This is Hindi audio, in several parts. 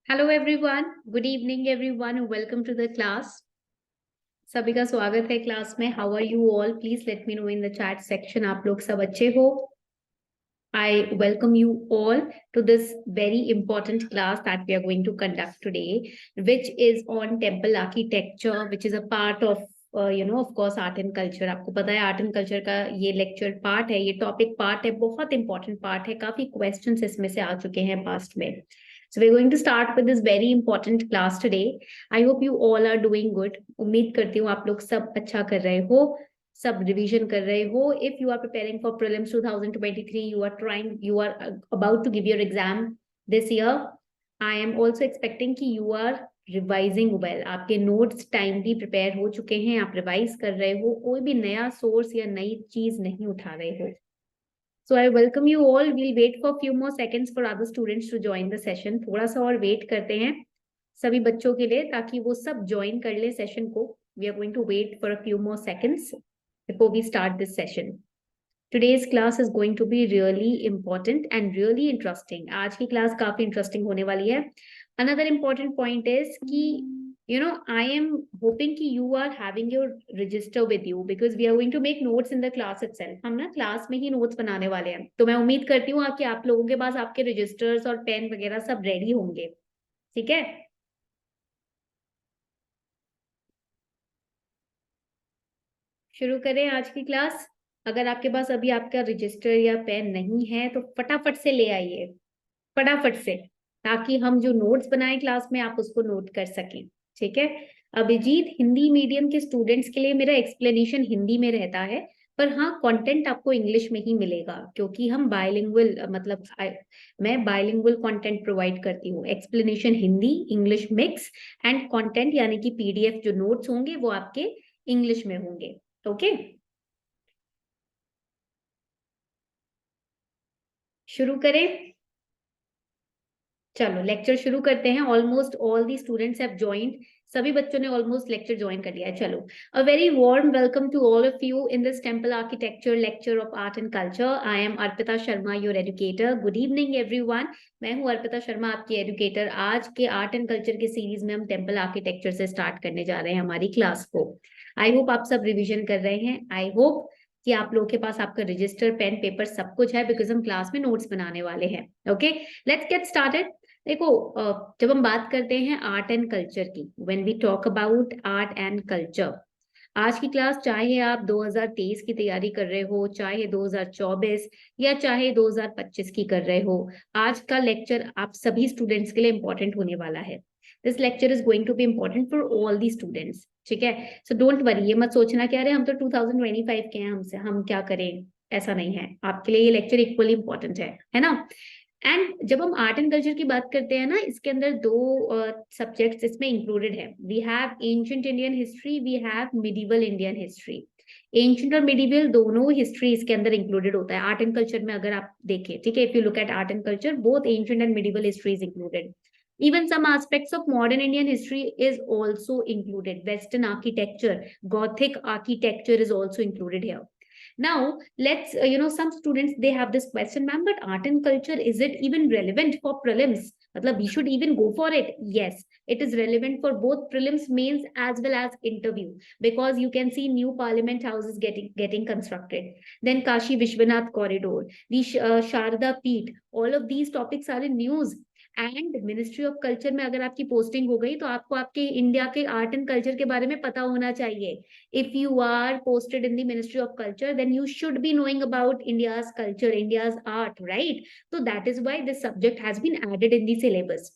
Hello everyone, good evening everyone, welcome to the class. सभी का स्वागत है क्लास में। How are you all? Please let me know in the chat section. आप लोग सब अच्छे हो? I welcome you all to this very important class that we are going to conduct today, which is on temple architecture, which is a part of of course art and culture। आपको पता है आर्ट एंड कल्चर का ये लेक्चर पार्ट है, ये टॉपिक पार्ट है, बहुत इंपॉर्टेंट पार्ट है। काफी क्वेश्चंस इसमें से आ चुके हैं पास्ट में। So we're going to start with this very important class today. I hope you all are doing good. उम्मीद करती हूँ आप लोग सब अच्छा कर रहे हो, सब रिवीजन कर रहे हो। If you are preparing for prelims 2023, you are about to give your exam this year, I am also expecting कि you are रिवाइजिंग वेल। आपके नोट्स टाइमली प्रिपेयर हो चुके हैं, आप रिवाइज कर रहे हो, कोई भी नया सोर्स या नई चीज नहीं उठा रहे हो। So I welcome you all. We'll wait for a few more seconds for other students to join the session. थोड़ा सा और वेट करते हैं सभी बच्चों के लिए ताकि वो सब ज्वाइन कर ले सेशन को। We are going to wait for a few more seconds before we start this session. Today's class is going to be really important and really interesting. आज की क्लास काफी इंटरेस्टिंग होने वाली है। Another important point is कि I am hoping कि you are having your register with you because we are going to make notes in the class itself. हम ना क्लास में ही नोट्स बनाने वाले हैं, तो मैं उम्मीद करती हूँ कि आप लोगों के पास आपके रजिस्टर्स और पेन वगैरह सब रेडी होंगे। ठीक है, शुरू करें आज की क्लास। अगर आपके पास अभी आपका रजिस्टर या पेन नहीं है तो फटाफट से ले आइए, फटाफट से, ताकि हम जो नोट्स बनाए क्लास में आप उसको नोट कर सकें। ठीक है, अभिजीत, हिंदी मीडियम के स्टूडेंट्स के लिए मेरा एक्सप्लेनेशन हिंदी में रहता है, पर हाँ कंटेंट आपको इंग्लिश में ही मिलेगा क्योंकि हम बायलिंगुअल मैं बायलिंगुअल कंटेंट प्रोवाइड करती हूँ। Explanation Hindi English mix and content यानी कि पीडीएफ जो नोट्स होंगे वो आपके इंग्लिश में होंगे। ओके, शुरू करें। चलो लेक्चर शुरू करते हैं। Almost all the students have joined, सभी बच्चों ने ऑलमोस्ट लेक्चर ज्वाइन कर लिया है। चलो, a very warm welcome to all of you in this temple architecture lecture of art and culture. I am Arpita Sharma, your educator. Good evening everyone, मैं हूँ अर्पिता शर्मा, आपकी एजुकेटर। आज के आर्ट एंड कल्चर के सीरीज में हम टेम्पल आर्किटेक्चर से स्टार्ट करने जा रहे हैं हमारी क्लास को। आई होप आप सब रिविजन कर रहे हैं। आई होप कि आप लोगों के पास आपका रजिस्टर पेन पेपर सब कुछ है बिकॉज हम क्लास में नोट्स बनाने वाले हैं। Okay, let's get started. देखो, जब हम बात करते हैं आर्ट एंड कल्चर की, when we talk about art and culture, आज की क्लास चाहे आप 2023 की तैयारी कर रहे हो, चाहे 2024 या चाहे 2025 की कर रहे हो, आज का लेक्चर आप सभी स्टूडेंट्स के लिए इंपॉर्टेंट होने वाला है। This lecture is going to be important for all the students. ठीक है, सो डोंट वरी, ये मत सोचना कि अरे हम तो 2025 के हैं, हमसे हम क्या करें। ऐसा नहीं है, आपके लिए ये लेक्चर इक्वली इंपॉर्टेंट है ना। एंड जब हम आर्ट एंड कल्चर की बात करते हैं ना, इसके अंदर दो सब्जेक्ट्स इसमें इंक्लूडेड है। We have ancient Indian history, we have medieval Indian history. Ancient और मिडिवल दोनों हिस्ट्री इसके अंदर इंक्लूडेड होता है आर्ट एंड कल्चर में। अगर आप देखें, ठीक है, if you look at art and culture, both ancient and medieval history is included. Even some aspects of modern Indian history is also included. Western architecture, Gothic architecture is also included here. Now, let's, some students, they have this question, ma'am, but art and culture, is it even relevant for prelims? Matlab, we should even go for it. Yes, it is relevant for both prelims, mains, as well as interview, because you can see new parliament houses getting constructed. Then Kashi Vishwanath corridor, the Sharda Peeth, all of these topics are in news. And ministry of culture में अगर आपकी पोस्टिंग हो गई तो आपको आपके इंडिया के आर्ट एंड कल्चर के बारे में पता होना चाहिए। If you are posted in the ministry of culture, then you should be knowing about India's culture, India's art, right. तो that is why this subject has been added in the syllabus.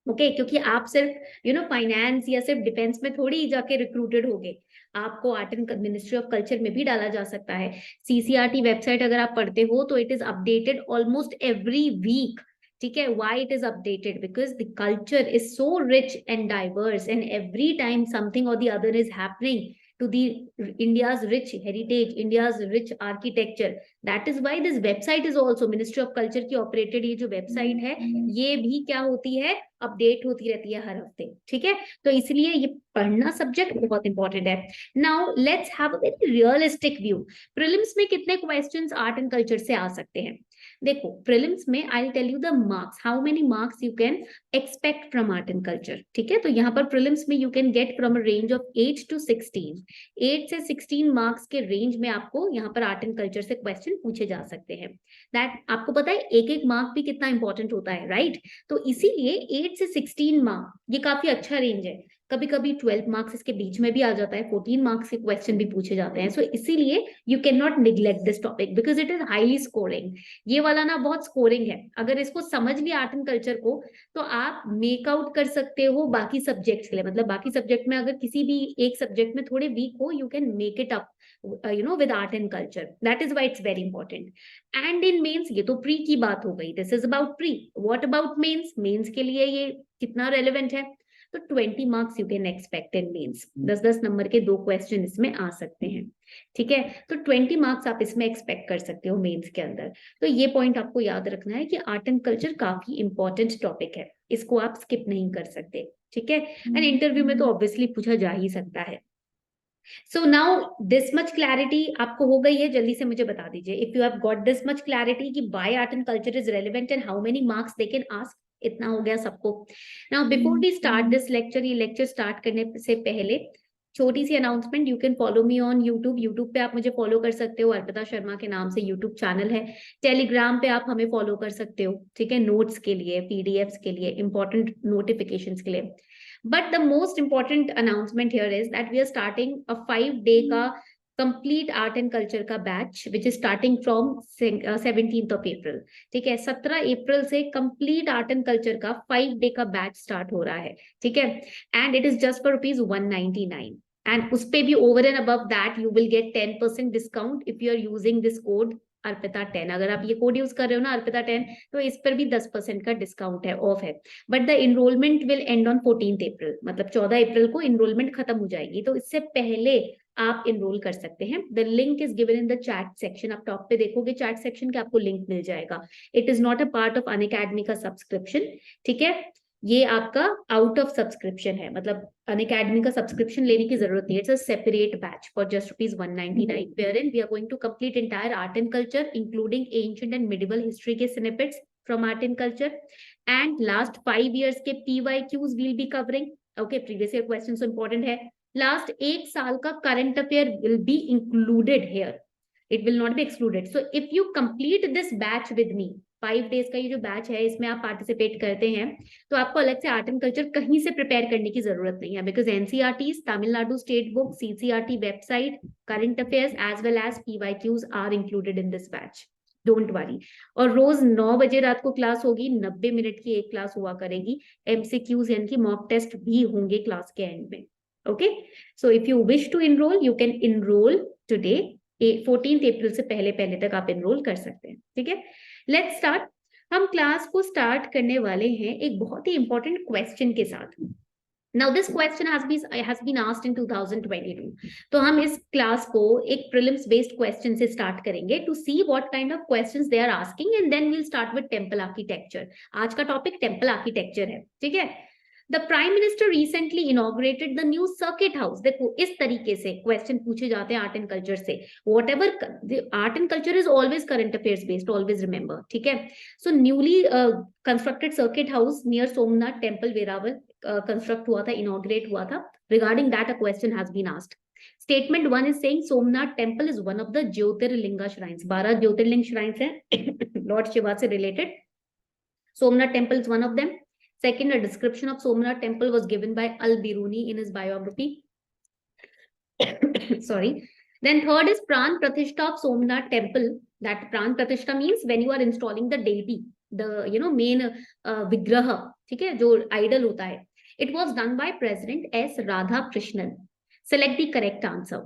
Okay, क्योंकि आप सिर्फ फाइनेंस या सिर्फ डिफेंस में थोड़ी जाके रिक्रूटेड होगे, आपको art and ministry of culture में भी डाला जा सकता है। सीसीआरटी वेबसाइट अगर आप पढ़ते हो तो it is updated almost every week. ठीक है, why it is updated? Because the culture is so rich and diverse, and every time something or the other is happening to the India's rich heritage, India's rich architecture. That is why this website is also Ministry of Culture की operated ये जो website है, ये भी क्या होती है, अपडेट होती रहती है हर हफ्ते। ठीक है, तो इसलिए ये पढ़ना सब्जेक्ट बहुत इंपॉर्टेंट है। Now let's have a very realistic view. Prelims में कितने क्वेश्चंस आर्ट एंड कल्चर से आ सकते हैं? देखो प्रीलिम्स में I tell you the marks, how many marks you can expect from art and culture, ठीक है। तो यहाँ पर प्रीलिम्स में you can get from a range of 8 to 16, 8 से 16 मार्क्स के रेंज में आपको यहाँ पर आर्ट एंड कल्चर से क्वेश्चन पूछे जा सकते हैं। दैट आपको पता है एक एक मार्क भी कितना इंपॉर्टेंट होता है, राइट? तो इसीलिए 8 से 16 मार्क ये काफी अच्छा रेंज है। कभी कभी 12 मार्क्स इसके बीच में भी आ जाता है, 14 मार्क्स के क्वेश्चन भी पूछे जाते हैं। सो इसीलिए you can not neglect this topic because it is highly scoring. ये वाला ना बहुत स्कोरिंग है, अगर इसको समझ लिया आर्ट एंड कल्चर को तो आप मेक आउट कर सकते हो बाकी सब्जेक्ट्स के लिए। मतलब बाकी सब्जेक्ट में अगर किसी भी एक सब्जेक्ट में थोड़े वीक हो, you can make it up with art and culture. That is why it's very important. And in mains, ये तो प्री की बात हो गई, this is about pre. What about mains? Mains के लिए ये कितना रेलेवेंट है? तो 20 marks you can expect in mains. 10-10 number के 2 क्वेश्चन इसमें आ सकते हैं, ठीक है। तो 20 मार्क्स आप इसमें एक्सपेक्ट कर सकते हो मेंस के अंदर। तो ये पॉइंट आपको याद रखना है कि आर्ट एंड कल्चर काफी इंपॉर्टेंट टॉपिक है, इसको आप स्किप नहीं कर सकते, ठीक है। एंड इंटरव्यू में तो ऑब्वियसली पूछा जा ही सकता है। So now this much clarity आपको हो गई है, जल्दी से मुझे बता दीजिए if you have got this much clarity कि why art and culture is relevant and how many marks they can ask. इतना हो गया सबको। Now before we start this lecture, ये लेक्चर स्टार्ट करने से पहले छोटी सी announcement, you can follow me on YouTube. YouTube पे आप मुझे फॉलो कर सकते हो, अर्पिता शर्मा के नाम से यूट्यूब चैनल है। टेलीग्राम पे आप हमें फॉलो कर सकते हो, ठीक है, नोट्स के लिए, पीडीएफ्स के लिए, इंपॉर्टेंट नोटिफिकेशंस के लिए। But the most important announcement here is that we are starting a 5-day का complete art and culture का batch, which is starting from 17th of April. ठीक है, 17 अप्रैल से complete art and culture का 5-day का batch start हो रहा है, ठीक है। And it is just for ₹199. And उस पे भी over and above that you will get 10% discount if you are using this code Arpita 10। अगर आप ये कोड यूज कर रहे हो ना अर्पिता 10, तो इस पर भी 10% का डिस्काउंट है, ऑफ है। But the enrolment will end on 14th April, मतलब 14 अप्रैल को इनरोलमेंट खत्म हो जाएगी। तो इससे पहले आप इनरोल कर सकते हैं। The link is given in the chat section. आप टॉप पे देखोगे चैट सेक्शन के, आपको लिंक मिल जाएगा। It is not a part of Unacademy का सब्सक्रिप्शन, ठीक है। ये आपका आउट ऑफ सब्सक्रिप्शन है, मतलब अनअकैडमी का सब्सक्रिप्शन लेने की जरूरत नहीं है। It's a separate batch for just ₹199, wherein we are going to complete entire art and culture including ancient and medieval history के snippets from art and culture, and last 5 years के PYQs we'll be covering. Okay, previous year questions so important है। लास्ट 1 साल का current affair will be included here, it will not be excluded. So if you complete this batch with me, 5 days का ये जो बैच है इसमें आप पार्टिसिपेट करते हैं, तो आपको अलग से आर्ट एंड कल्चर कहीं से प्रिपेयर करने की जरूरत नहीं है, because NCERT, Tamil Nadu state book, CCERT website, current affairs as well as PYQs are included in this batch. Don't worry. और रोज 9 बजे रात को क्लास होगी, 90 मिनट की एक क्लास हुआ करेगी। एमसीक्यूज यानी कि मॉक टेस्ट भी होंगे क्लास के एंड में। Okay, so if you wish to enrol you can enrol today. 14th अप्रैल से पहले पहले तक आप इनरोल कर सकते हैं, ठीक है। Let's start. हम क्लास को स्टार्ट करने वाले हैं एक बहुत ही इंपॉर्टेंट क्वेश्चन के साथ। Now this question has been asked in 2022. तो हम इस क्लास को एक prelims based question से start करेंगे to see what kind of questions they are asking, and then we'll start with temple architecture. आज का टॉपिक टेम्पल आर्किटेक्चर है, ठीक है। The Prime Minister recently inaugurated the new circuit house. देखो इस तरीके से क्वेश्चन पूछे जाते हैं आर्ट एंड कल्चर से। Whatever art and culture is always current affairs based, always remember, ठीक है। So newly constructed circuit house near Somnath Temple, Verawal, construct हुआ था, इनॉग्रेट हुआ था। Regarding that a question has been asked. Statement 1 is saying Somnath temple is one of the jyotirlinga shrines. 12 jyotirlinga shrines हैं लॉर्ड शिवा से related. Somnath temple is one of them. Second, a description of Somnath temple was given by Al-Biruni in his biography. Sorry. Then third is Pran Pratishtha of Somnath temple. That Pran Pratishtha means when you are installing the deity, the main vigraha, ठीक है, जो idol होता है। It was done by President S. Radhakrishnan. Select the correct answer.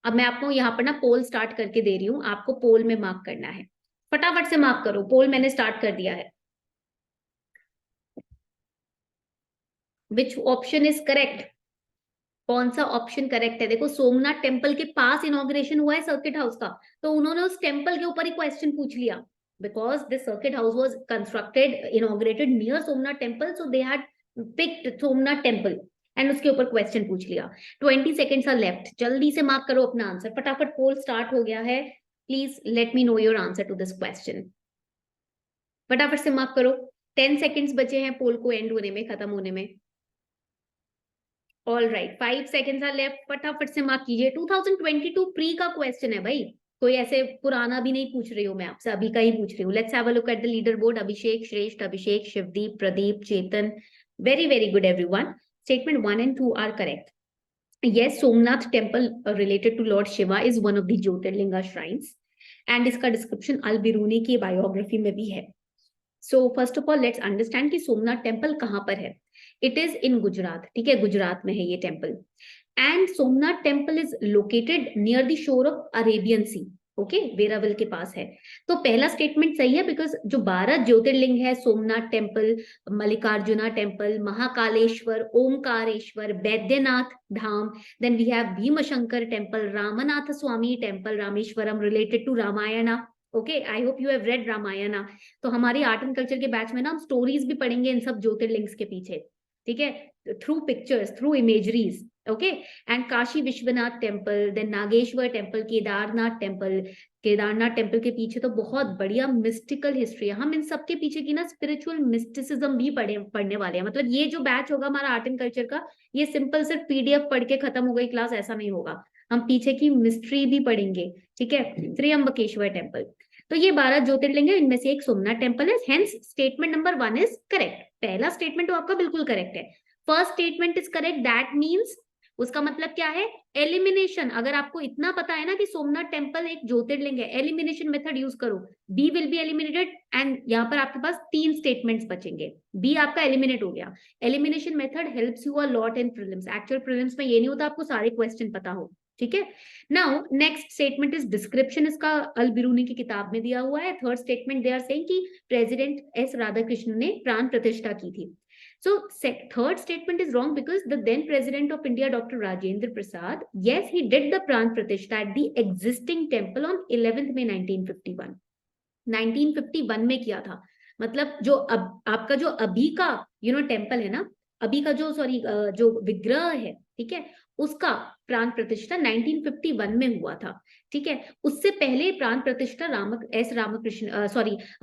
अब मैं आपको यहाँ पर ना पोल स्टार्ट करके दे रही हूँ, आपको पोल में मार्क करना है। फटाफट से मार्क करो, पोल मैंने स्टार्ट कर दिया है। Which option is correct? कौन सा ऑप्शन करेक्ट है? देखो सोमनाथ टेम्पल के पास इनॉग्रेशन हुआ है सर्किट हाउस का, तो उन्होंने उस टेम्पल के ऊपर ही क्वेश्चन पूछ लिया, because this circuit house was constructed inaugurated near Somnath temple, so they had picked Somnath temple and उसके ऊपर क्वेश्चन पूछ लिया। 20 सेकेंड्स आर लेफ्ट, जल्दी से मार्क करो अपना आंसर। फटाफट पोल स्टार्ट हो गया है, please let me know your answer to this question. फटाफट से मार्क करो, 10 सेकेंड्स बचे हैं पोल को एंड होने में, खत्म होने में। All right, 5 seconds are left, फटाफट से मार्क कीजिए। 2022 प्री का क्वेश्चन है भाई, कोई ऐसे पुराना भी नहीं पूछ रही हूँ मैं आपसे, अभी का ही पूछ रही हूँ। Let's have a look at the leader board. Abhishek, Shreshth, Abhishek, Shivdeep, Pradeep, Chetan, very very good everyone. Statement 1 and 2 are correct. Yes, Somnath temple related to Lord Shiva is one of the Jyotirlinga shrines, and इसका डिस्क्रिप्शन अल बिरूनी की बायोग्राफी में भी है। So first of all let's understand कि सोमनाथ टेम्पल कहाँ पर है। इट इज इन गुजरात, ठीक है, गुजरात में है ये temple. And Somnath temple is located near the shore of Arabian sea, okay, Veraval के पास है। तो पहला स्टेटमेंट सही है, बिकॉज जो 12 ज्योतिर्लिंग है, Somnath temple, Mallikarjuna temple, Mahakaleshwar, Omkareshwar, Baidyanath Dham, then we have Bhimashankar temple, Ramanath Swami temple, Rameswaram, related to Ramayana. Okay, I hope you have read Ramayana. तो हमारी आर्ट एंड कल्चर के बैच में ना हम स्टोरीज भी पढ़ेंगे इन सब ज्योतिर्लिंग्स के पीछे, ठीक है, through pictures, through imageries. Okay, and Kashi Vishwanath temple, then Nageshwar temple, Kedarnath temple. Kedarnath temple के पीछे तो बहुत बढ़िया मिस्टिकल हिस्ट्री है, हम इन सब के पीछे की ना स्पिरिचुअल मिस्टिसिज्म भी पढ़ने वाले हैं। मतलब ये जो बैच होगा हमारा आर्ट एंड कल्चर का, ये सिंपल सिर्फ पीडीएफ पढ़ के खत्म हो गई क्लास, ऐसा नहीं होगा, हम पीछे की मिस्ट्री भी पढ़ेंगे, ठीक है। त्र्यंबकेश्वर टेम्पल, तो ये 12 ज्योतिर्लिंग है, इनमें से एक सोमनाथ टेम्पल है। Hence statement number 1 is correct. पहला स्टेटमेंट तो आपका बिल्कुल करेक्ट है। First statement is correct, that means उसका मतलब क्या है, एलिमिनेशन। अगर आपको इतना पता है ना कि सोमनाथ टेम्पल एक ज्योतिर्लिंग है, एलिमिनेशन मेथड यूज करो, B will be eliminated. And यहाँ पर आपके पास 3 स्टेटमेंट्स बचेंगे, बी आपका एलिमिनेट हो गया। Elimination method helps you a lot in prelims. Actual prelims में ये नहीं होता आपको सारे क्वेश्चन पता हो, ठीक है। Now next statement is description, इसका अल बिरूनी की किताब में दिया हुआ है। Third statement they are saying कि प्रेसिडेंट एस राधाकृष्णन ने प्राण प्रतिष्ठा की थी। So third statement is wrong because the then president of India, Dr. Rajendra Prasad, yes, he did the Pran Pratishtha at the existing temple on 11th May 1951. 1951 में किया था। मतलब जो अब आपका जो अभी का टेम्पल है ना, अभी का जो जो विग्रह है, ठीक है, उसका प्राण प्रतिष्ठा 1951 में हुआ था, ठीक है। उससे पहले प्राण प्रतिष्ठा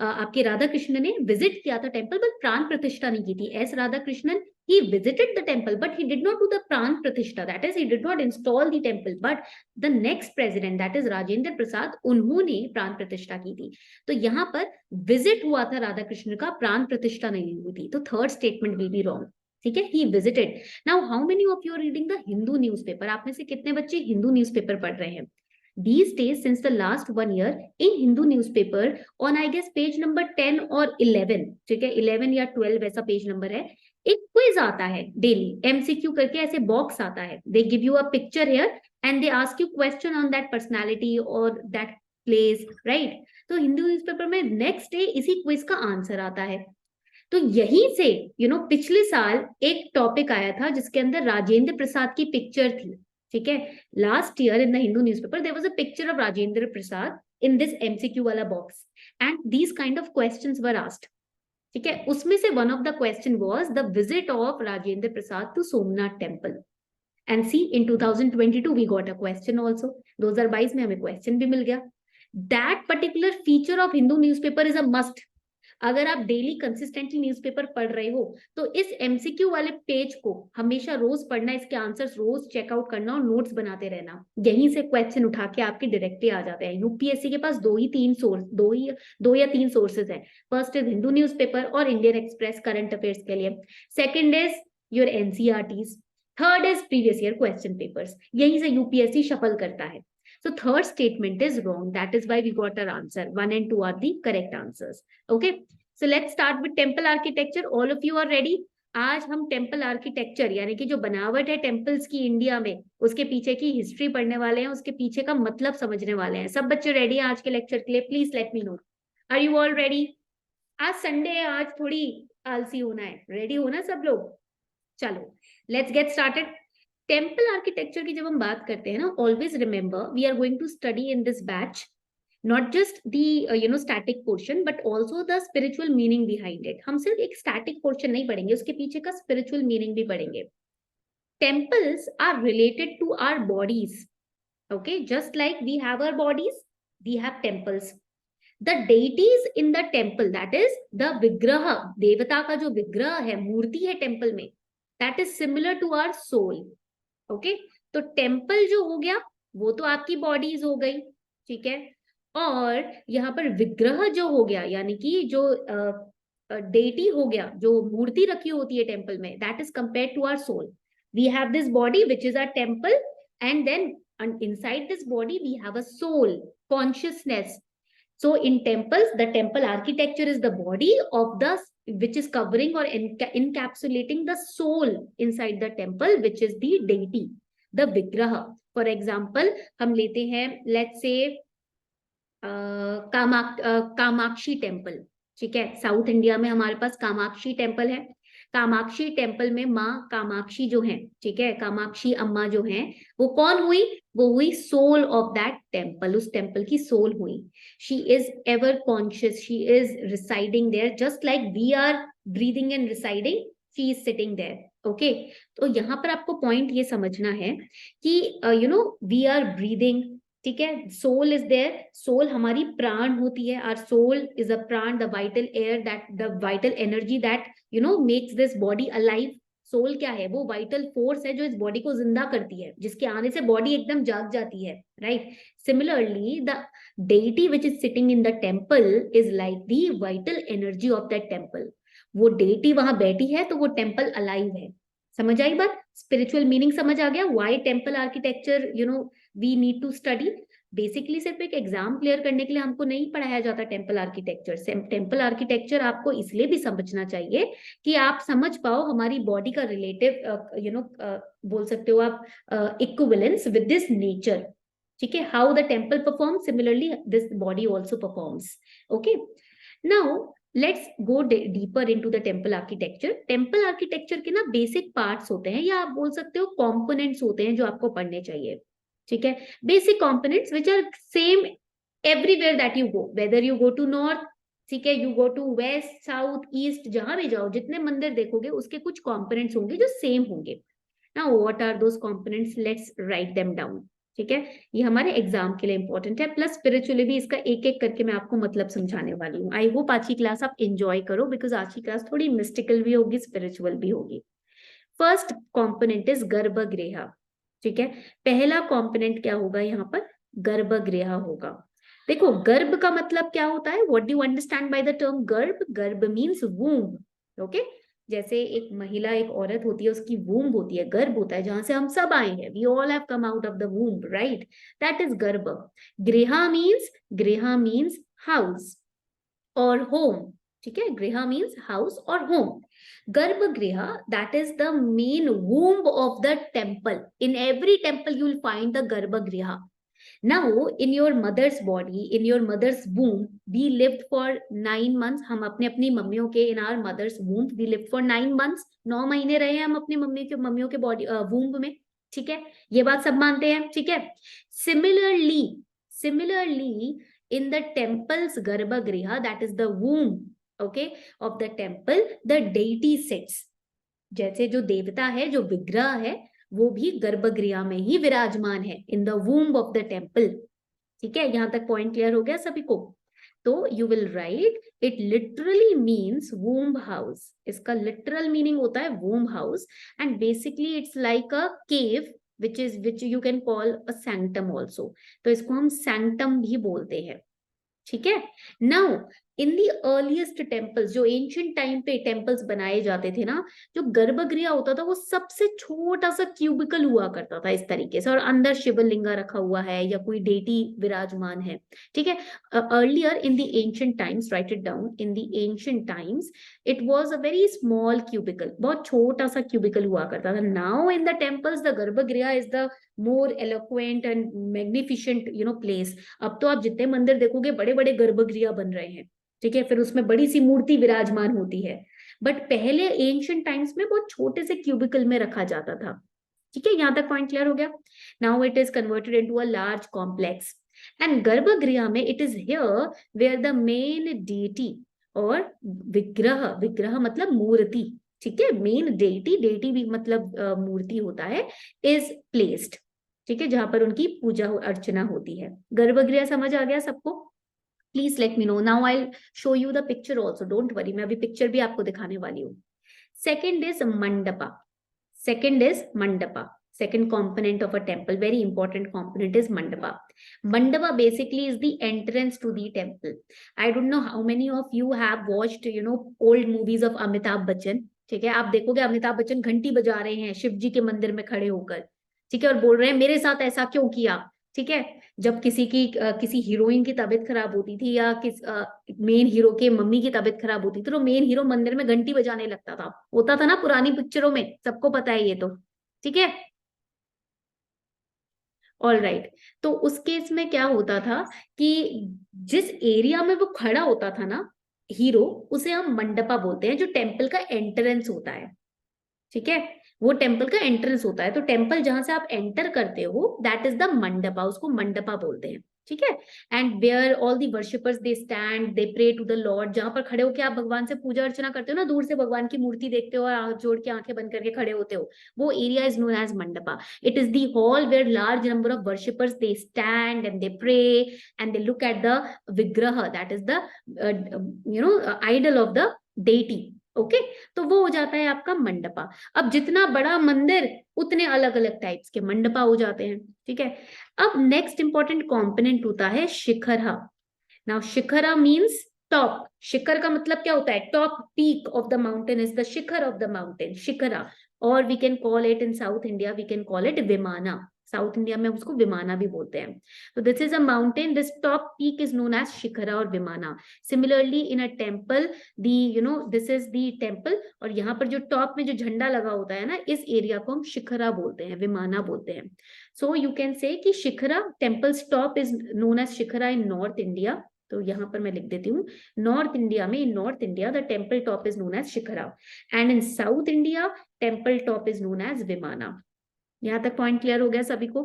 आपके राधा कृष्ण ने विजिट किया था टेम्पल, बट प्राण प्रतिष्ठा नहीं की थी। S Radha Krishnan he visited the temple but he did not do the pran pratishtha, that is he did not install the temple, but the next president, that is Rajendra Prasad, उन्होंने प्राण प्रतिष्ठा की थी। तो यहाँ पर विजिट हुआ था राधा कृष्ण का, प्राण प्रतिष्ठा नहीं हुई थी। तो third statement will be wrong, ठीक है, he visited. Now how many of you are reading the Hindu newspaper? आप में से कितने बच्चे हिंदू न्यूज़पेपर पढ़ रहे हैं? These days, since the last 1 year, in Hindu newspaper, on I guess page number 10 और 11, ठीक है, 11 या 12 ऐसा पेज नंबर है, एक क्विज आता है डेली, एमसीक्यू करके ऐसे बॉक्स आता है। They give you a picture here and they ask you question on that personality और दैट प्लेस, राइट। तो हिंदू न्यूज़पेपर में नेक्स्ट डे इसी क्विज का आंसर आता है। तो यहीं से पिछले साल एक टॉपिक आया था जिसके अंदर राजेंद्र प्रसाद की पिक्चर थी, ठीक है। Last year in the Hindu newspaper there was a picture of Rajendra Prasad in this MCQ वाला box and these kind of questions were asked, ठीक है। उसमें से one of the question was the visit of Rajendra Prasad to Somnath temple. And see in 2022 we got a question also, 2022 में हमें क्वेश्चन भी मिल गया। That particular feature of Hindu newspaper is a must. अगर आप डेली कंसिस्टेंटली न्यूज़पेपर पढ़ रहे हो तो इस एमसीक्यू वाले पेज को हमेशा रोज पढ़ना, इसके आंसर्स रोज चेकआउट करना और नोट्स बनाते रहना। यहीं से क्वेश्चन उठा के आपके डायरेक्टली आ जाते हैं। यूपीएससी के पास दो या तीन सोर्सेज है। फर्स्ट इज हिंदू न्यूज़पेपर और इंडियन एक्सप्रेस करंट अफेयर्स के लिए, second is your NCERTs, third is previous year question papers. यहीं से यूपीएससी शफल करता है। So third statement is wrong. That is why we got our answer. 1 and 2 are the correct answers. Okay. So let's start with temple architecture. All of you are ready? आज हम टेम्पल आर्किटेक्चर यानी कि जो बनावट है टेम्पल्स की इंडिया में, उसके पीछे की हिस्ट्री पढ़ने वाले हैं, उसके पीछे का मतलब समझने वाले हैं। सब बच्चे रेडी हैं आज के लेक्चर के लिए? Please let me know, are you all ready? आज संडे है, आज थोड़ी आलसी होना है, रेडी होना सब लोग। चलो let's get started. Temple architecture की जब हम बात करते हैं ना, always remember we are going to study in this batch not just the static portion but also the spiritual meaning behind it. हम सिर्फ एक स्टैटिक पोर्शन नहीं पढ़ेंगे, उसके पीछे का स्पिरिचुअल मीनिंग भी पढ़ेंगे। Temples are related to our bodies, okay, just like we have our bodies, we have temples. The deities in the temple, that is the vigraha, देवता का जो विग्रह है, मूर्ति है टेम्पल में, that is similar to our soul. Okay, तो टेम्पल जो हो गया वो तो आपकी बॉडीज हो गई, ठीक है, और यहाँ पर विग्रह जो हो गया यानी कि जो डेटी हो गया, जो मूर्ति रखी होती है टेम्पल में, that is compare to our soul. We have this body which is our temple, and then inside this body we have a soul, consciousness. So in temples, the temple architecture is the body of the, which is covering or encapsulating the soul inside the temple, which is the deity, the vigraha. For example, हम लेते हैं, let's say कामाक्षी टेम्पल, ठीक है, साउथ इंडिया में हमारे पास कामाक्षी टेम्पल है। कामाक्षी टेम्पल में माँ कामाक्षी जो है, ठीक है, कामाक्षी अम्मा जो है, वो कौन हुई? वो हुई सोल ऑफ दैट टेम्पल, उस टेम्पल की सोल हुई। She is ever conscious, she is residing there, just like we are breathing and residing, she is sitting there. Okay, तो यहाँ पर आपको पॉइंट ये समझना है कि वी आर ब्रीदिंग, ठीक है, सोल इज देयर, सोल हमारी प्राण होती है, are soul is a prana, the vital air, that the vital energy that makes this body alive. Soul क्या है? वो वाइटल फोर्स है जो इस बॉडी को जिंदा करती है, जिसके आने से बॉडी एकदम जाग जाती है, right? Similarly the deity which is sitting in the temple is like the vital energy of that temple. वो deity वहां बैठी है तो वो टेम्पल अलाइव है। समझ आई बात? स्पिरिचुअल मीनिंग समझ आ गया? Why temple architecture we need to study. Basically सिर्फ एक एग्जाम क्लियर करने के लिए हमको नहीं पढ़ाया जाता टेम्पल आर्किटेक्चर। टेम्पल आर्किटेक्चर आपको इसलिए भी समझना चाहिए कि आप समझ पाओ हमारी बॉडी का रिलेटिव बोल सकते हो आप इक्विवेलेंस विद दिस नेचर, ठीक है, how the temple perform, similarly this body also performs. Okay, now let's go deeper into the temple architecture. Temple architecture के ना बेसिक पार्ट्स होते हैं, या आप बोल सकते हो कंपोनेंट्स होते हैं जो आपको पढ़ने चाहिए, ठीक है। Basic components which are same everywhere that you go, whether you go to north, ठीक है, you go to west, south, east, जहां भी जाओ, जितने मंदिर देखोगे उसके कुछ कंपोनेंट्स होंगे जो सेम होंगे। Now what are those components? Let's write them down, ठीक है, ये हमारे एग्जाम के लिए इंपॉर्टेंट है, प्लस स्पिरिचुअली भी इसका एक एक करके मैं आपको मतलब समझाने वाली हूँ। आई होप आज की क्लास आप एंजॉय करो, बिकॉज आज की क्लास थोड़ी मिस्टिकल भी होगी, स्पिरिचुअल भी होगी। फर्स्ट कंपोनेंट इज गर्भगृह, ठीक है, पहला कंपोनेंट क्या होगा यहाँ पर? गर्भगृह होगा। देखो, गर्भ का मतलब क्या होता है? What do you understand by the term गर्भ? गर्भ मीन्स वूम्ब, ओके, जैसे एक महिला, एक औरत होती है, उसकी वूम्ब होती है, गर्भ होता है, जहां से हम सब आए हैं, we all have come out of the womb, right? That is garbha. Griha means house और होम, ठीक है, गृह मीन्स हाउस और home. Garbhagriha, that is the main womb of the temple. In every temple you will find the गर्भगृह. Now, in your mother's body, in your mother's womb, we lived for 9 months. हम अपने अपनी मम्मियों के, in our mother's womb, we lived for 9 months. 9 महीने रहे हैं हम अपनी मम्मियों के बॉडी womb में, ठीक है, ये बात सब मानते हैं, ठीक है। Similarly, in the temple's garbhagriha, that is the womb, okay, of the temple, the deity sits. जैसे जो देवता है, जो विग्रह है, वो भी गर्भगृह में ही विराजमान है, in the womb of the temple, ठीक है। यहां तक पॉइंट क्लियर हो गया सभी को? तो you will write it literally means womb house. इसका लिटरल मीनिंग होता है womb house, and basically it's like a cave which you can call a sanctum also. तो इसको हम सैंक्टम भी बोलते हैं, ठीक है। Now in the earliest temples, जो एंशियंट टाइम पे टेम्पल्स बनाए जाते थे ना, जो गर्भगृह होता था वो सबसे छोटा सा क्यूबिकल हुआ करता था इस तरीके से, और अंदर शिवलिंगा रखा हुआ है या कोई डेटी विराजमान है, ठीक है। Earlier in the ancient times, right it down, in the ancient times it was a very small cubicle, बहुत छोटा सा क्यूबिकल हुआ करता था। Now in the temples the garbhagriha is the more eloquent and magnificent place. अब तो आप जितने मंदिर देखोगे बड़े बड़े गर्भगृह बन रहे हैं, ठीक है, फिर उसमें बड़ी सी मूर्ति विराजमान होती है, बट पहले एंशियंट टाइम्स में बहुत छोटे से क्यूबिकल में रखा जाता था, ठीक है। यहां तक पॉइंट क्लियर हो गया? Now it is converted into a large complex, and garbhagriha में it is here where the main deity, और विग्रह मतलब मूर्ति, ठीक है, मेन डेटी भी मतलब मूर्ति होता है, इज प्लेस्ड, ठीक है, जहां पर उनकी पूजा अर्चना होती है। गर्भगृह समझ आ गया सबको? Please let me no. Now I show you the picture also, don't worry, मैं अभी पिक्चर भी आपको दिखाने वाली हूँ. Second is mandapa. Second is mandapa. Second component of a temple, very important component is mandapa. Mandapa basically is the entrance to the temple. I don't know how many of you have watched, old movies of Amitabh Bachchan. ठीक है, आप देखोगे अमिताभ बच्चन घंटी बजा रहे हैं शिव जी के मंदिर में खड़े होकर, ठीक है, और बोल रहे हैं मेरे साथ ऐसा क्यों किया. ठीक है, जब किसी हीरोइन की तबीयत खराब होती थी या मेन हीरो के मम्मी की तबीयत खराब होती थी तो मेन हीरो मंदिर में घंटी बजाने लगता था, होता था ना पुरानी पिक्चरों में, सबको पता है ये तो. ठीक है, ऑल राइट. तो उस केस में क्या होता था कि जिस एरिया में वो खड़ा होता था ना हीरो, उसे हम मंडपा बोलते हैं, जो टेम्पल का एंट्रेंस होता है. ठीक है, वो टेम्पल का एंट्रेंस होता है. तो टेम्पल जहां से आप एंटर करते हो दैट इज द मंडपा, उसको मंडपा बोलते हैं. ठीक है, and where all the worshippers they stand, they pray to the lord. जहां पर खड़े होकर आप भगवान से पूजा अर्चना करते हो ना, दूर से भगवान की मूर्ति देखते हो और हाथ जोड़ के आंखें बंद करके खड़े होते हो, वो area is known as mandapa. It is the hall where large number of worshippers they stand and they pray and they look at the vigraha, that is the idol of the deity. Okay, तो वो हो जाता है आपका मंडपा. अब जितना बड़ा मंदिर उतने अलग अलग टाइप्स के मंडपा हो जाते हैं. ठीक है, अब नेक्स्ट इंपॉर्टेंट कंपोनेंट होता है shikhara. Now shikhara means top. शिखर का मतलब क्या होता है, top peak of the mountain is the shikhar of the mountain, shikhara. और we can call it in south India, we can call it vimana. South India में उसको विमाना भी बोलते हैं. तो this is a mountain, this top peak is known as shikhara और vimana. Similarly in a temple, this is the temple, और यहाँ पर जो टॉप में जो झंडा लगा होता है ना, इस एरिया को हम शिखरा बोलते हैं, विमाना बोलते हैं. सो यू कैन से कि shikhara temples top is known as shikhara in north India. तो यहाँ पर मैं लिख देती हूँ, नॉर्थ इंडिया में, in north India the temple top is known as shikhara, and in south India temple top is known as vimana. यहाँ तक पॉइंट क्लियर हो गया सभी को.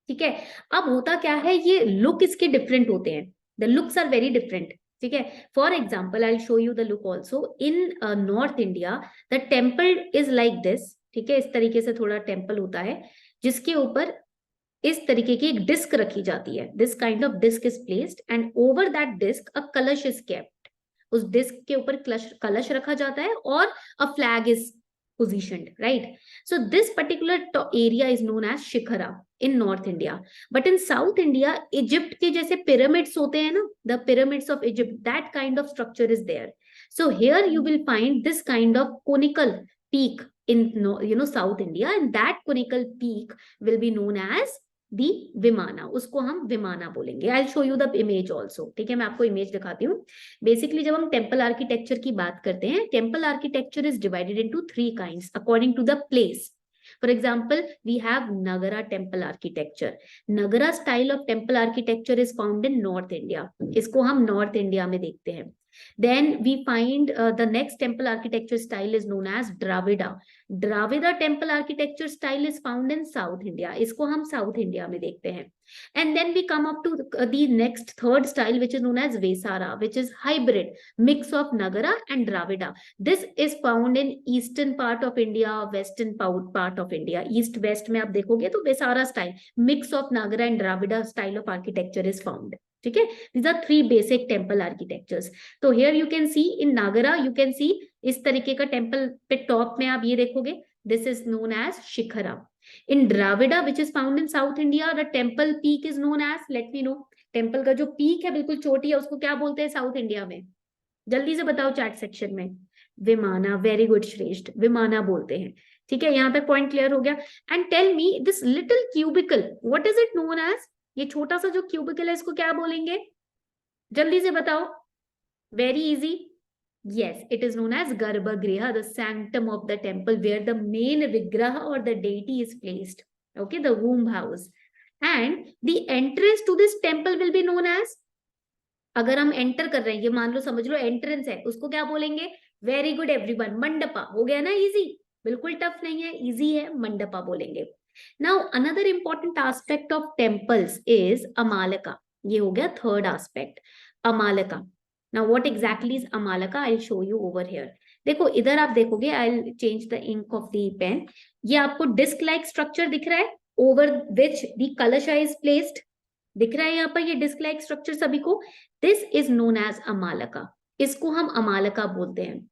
ठीक है, अब होता क्या है, ये लुक इसके डिफरेंट होते हैं, the looks are very different. ठीक है, for example I will show you the look also. In north India the temple is like this. ठीक है, इस तरीके से थोड़ा टेम्पल होता है जिसके ऊपर इस तरीके की एक डिस्क रखी जाती है. This kind of disc is placed and over that disc a kalash is kept. उस डिस्क के ऊपर कलश रखा जाता है और a flag is positioned, right? So this particular area is known as shikhara in North India. But in South India, Egypt के जैसे pyramids होते हैं ना, the pyramids of Egypt, that kind of structure is there. So here you will find this kind of conical peak in South India, and that conical peak will be known as दी विमाना. उसको हम विमाना बोलेंगे. आई show you the image also. ठीक है, मैं आपको इमेज दिखाती हूँ. बेसिकली जब हम टेम्पल आर्किटेक्चर की बात करते हैं, temple architecture is divided into 3 kinds according to the place. For example, we have Nagara temple architecture. Nagara style of temple architecture is found in North India. इसको हम North India में देखते हैं. Then we find the next temple architecture style is known as Dravida. Dravida temple architecture style is found in South India. इसको हम South India में देखते हैं. And then we come up to the next third style, which is known as Vesara, which is hybrid mix of Nagara and Dravida. This is found in eastern part of India, western part of India. East west में आप देखोगे तो Vesara style mix of Nagara and Dravida style of architecture is found. ठीक है, these are 3 basic temple architectures. तो here you can see in Nagara, you can see इस तरीके का टेम्पल पे टॉप में आप ये देखोगे, this is known as shikhara. In Dravida, which is found in South India, the temple peak is known as, let me know, temple का जो पीक है बिल्कुल चोटी है, उसको क्या बोलते हैं साउथ इंडिया में? जल्दी से बताओ चैट सेक्शन में. विमाना. वेरी गुड श्रेष्ठ, विमाना बोलते हैं. ठीक है, यहाँ तक पॉइंट क्लियर हो गया. And tell me this little cubicle, what is it known as? ये छोटा सा जो क्यूबिकल है इसको क्या बोलेंगे? जल्दी से बताओ. Very easy. Yes, it is known as Garbhagriha, the sanctum of the temple where the main vigraha or the deity is placed. Okay, the womb house. And the entrance to this temple will be known as, अगर हम एंटर कर रहे हैं, ये मान लो समझ लो एंट्रेंस है, उसको क्या बोलेंगे? Very good everyone, mandapa. हो गया ना इजी, बिल्कुल टफ नहीं है, इजी है, मंडपा बोलेंगे. Now another important aspect of temples is amalaka. ये हो गया third aspect, amalaka. Now what exactly is Amalaka? I'll show you over here. देखो इधर आप देखोगे, I'll change the ink of the pen. ये आपको डिस्क लाइक स्ट्रक्चर दिख रहा है, over which the kalasha is placed. दिख रहा है यहाँ पर ये डिस्क लाइक स्ट्रक्चर सभी को? This is known as amalaka, इसको हम अमालका बोलते हैं।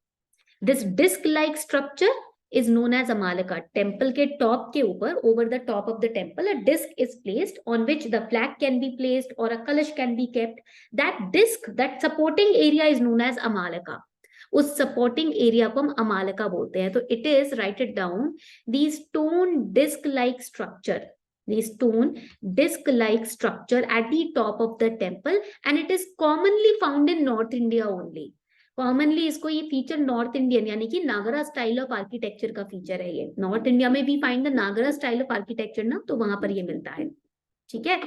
This disc like structure is known as amalaka. Temple के टॉप के ऊपर, over the top of the temple, a disc is placed on which the flag can be placed or a kalash can be kept. That disc, that supporting area is known as amalaka. उस supporting area को हम अमालका बोलते हैं। तो it is, write it down, the stone disc like structure, the stone disc like structure at the top of the temple, and it is commonly found in North India only. Commonly इसको ये फीचर नॉर्थ इंडियन यानी कि नागरा स्टाइल ऑफ आर्किटेक्चर का फीचर है। ये नॉर्थ इंडिया में भी find the Nagara style of architecture ना, तो वहां पर ये मिलता है। ठीक है,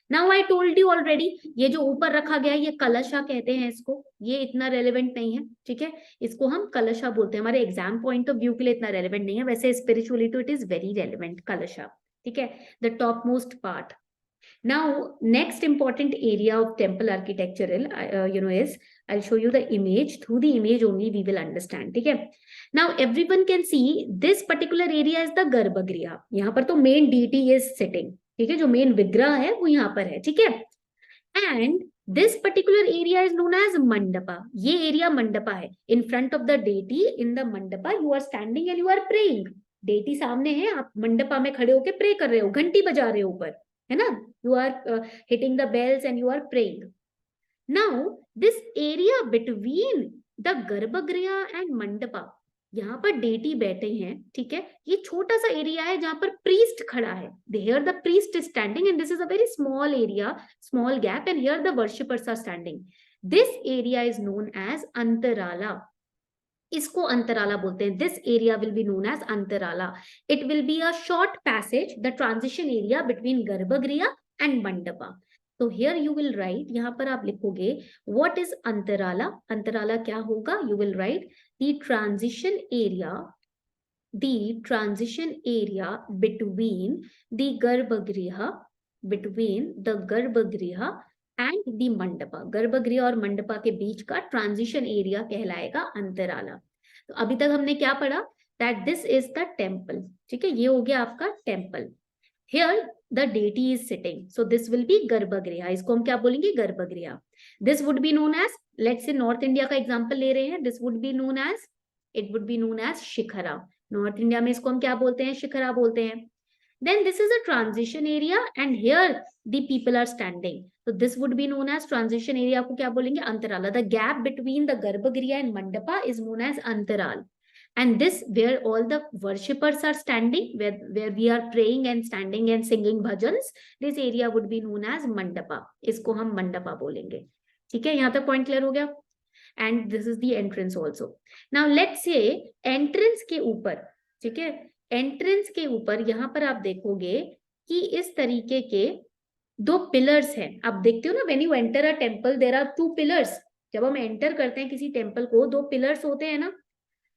now I told you already, ये जो ऊपर रखा गया है ये कलशा कहते हैं इसको, ये इतना रेलेवेंट नहीं है। ठीक है, इसको हम कलशा बोलते हैं, हमारे एग्जाम पॉइंट ऑफ व्यू के लिए इतना रेलेवेंट नहीं है, वैसे स्पिरिचुअली तो इट इज वेरी रेलेवेंट कलशा। ठीक है, the top most part. Now, next important area of temple architectural, is I'll show you the image. Through the image only we will understand. ठीक है? Now everyone can see this particular area is the Garbhagriha. यहाँ पर तो main deity is sitting. ठीक है, जो main विग्रह है वो यहाँ पर है। ठीक है? And this particular area is known as Mandapa. ये area मंडपा है। In front of the deity in the Mandapa you are standing and you are praying. deity सामने है, आप मंडपा में खड़े होके प्रे कर रहे हो, घंटी बजा रहे हो ऊपर, है ना? You are hitting the bells and you are praying. Now this area between the Garbhagriha and Mandapa, यहाँ पर deity बैठे हैं। ठीक है, ये छोटा सा एरिया है जहां पर priest खड़ा है। Here the priest is standing and this is a very small area, small gap, and here the worshippers are standing. This area is known as Antarala. इसको अंतराला बोलते हैं। This area will be known as antarala. It will be a short passage, the transition area between garbhagriha and mandapa. तो हियर यू विल राइट, यहाँ पर आप लिखोगे व्हाट इज अंतराला। अंतराला क्या होगा? You will write the transition area, the transition area between the गर्भगृह, बिटवीन द गर्भगृह एंड दी मंडपा। गर्भगृह और मंडपा के बीच का ट्रांजिशन एरिया कहलाएगा अंतराला। तो अभी तक हमने क्या पढ़ा? That this is the temple. ठीक है, ये हो गया आपका temple. Here the deity is sitting, so this will be garbhagriha. इसको हम क्या बोलेंगे? Garbhagriha. This would be known as, let's say North India का एग्जाम्पल ले रहे हैं, this would be known as, it would be known as shikhara. North India में इसको हम क्या बोलते हैं? शिखरा बोलते हैं। Then this is a transition area and here the people are standing. So this would be known as transition area को क्या बोलेंगे? अंतराला. The gap between the Garbhagriha and Mandapa is known as Antaral. And this where all the worshippers are standing, where we are praying and standing and singing bhajans, this area would be known as Mandapa. इसको हम मंडपा बोलेंगे। ठीक है, यहाँ तक पॉइंट क्लियर हो गया? And this is the entrance also. Now let's say entrance के ऊपर, ठीक है, एंट्रेंस के ऊपर यहाँ पर आप देखोगे कि इस तरीके के दो पिलर्स हैं। आप देखते हो ना, when you enter a temple there are two pillars. जब हम एंटर करते हैं किसी टेम्पल को, दो पिलर्स होते हैं ना।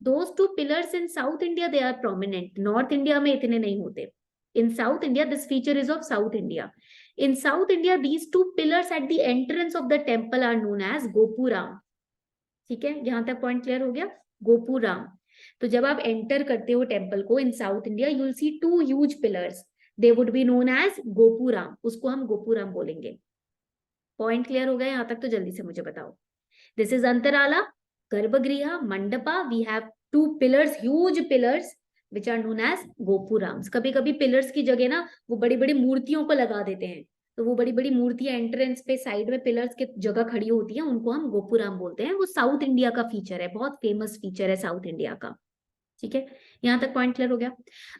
Those two pillars in south India they are prominent, north India में इतने नहीं होते। In south India, this feature is of south India. In south India these two pillars at the entrance of the temple are known as gopuram. ठीक है, यहाँ तक पॉइंट क्लियर हो गया? गोपुराम। तो जब आप एंटर करते हो टेम्पल को in south India, you will see two huge pillars, they would be known as gopuram. उसको हम गोपुराम बोलेंगे। पॉइंट क्लियर हो गया यहाँ तक? तो जल्दी से मुझे बताओ। This is antarala, garbhagriha, mandapa. We have two pillars, huge pillars which are known as gopurams. कभी कभी पिलर्स की जगह ना वो बड़ी बड़ी मूर्तियों को लगा देते हैं, तो वो बड़ी बड़ी मूर्तियां एंट्रेंस पे साइड में पिलर्स के जगह खड़ी होती हैं, उनको हम गोपुराम बोलते हैं। वो साउथ इंडिया का फीचर है, बहुत फेमस फीचर है साउथ इंडिया का। ठीक है, यहाँ तक पॉइंट क्लियर हो गया?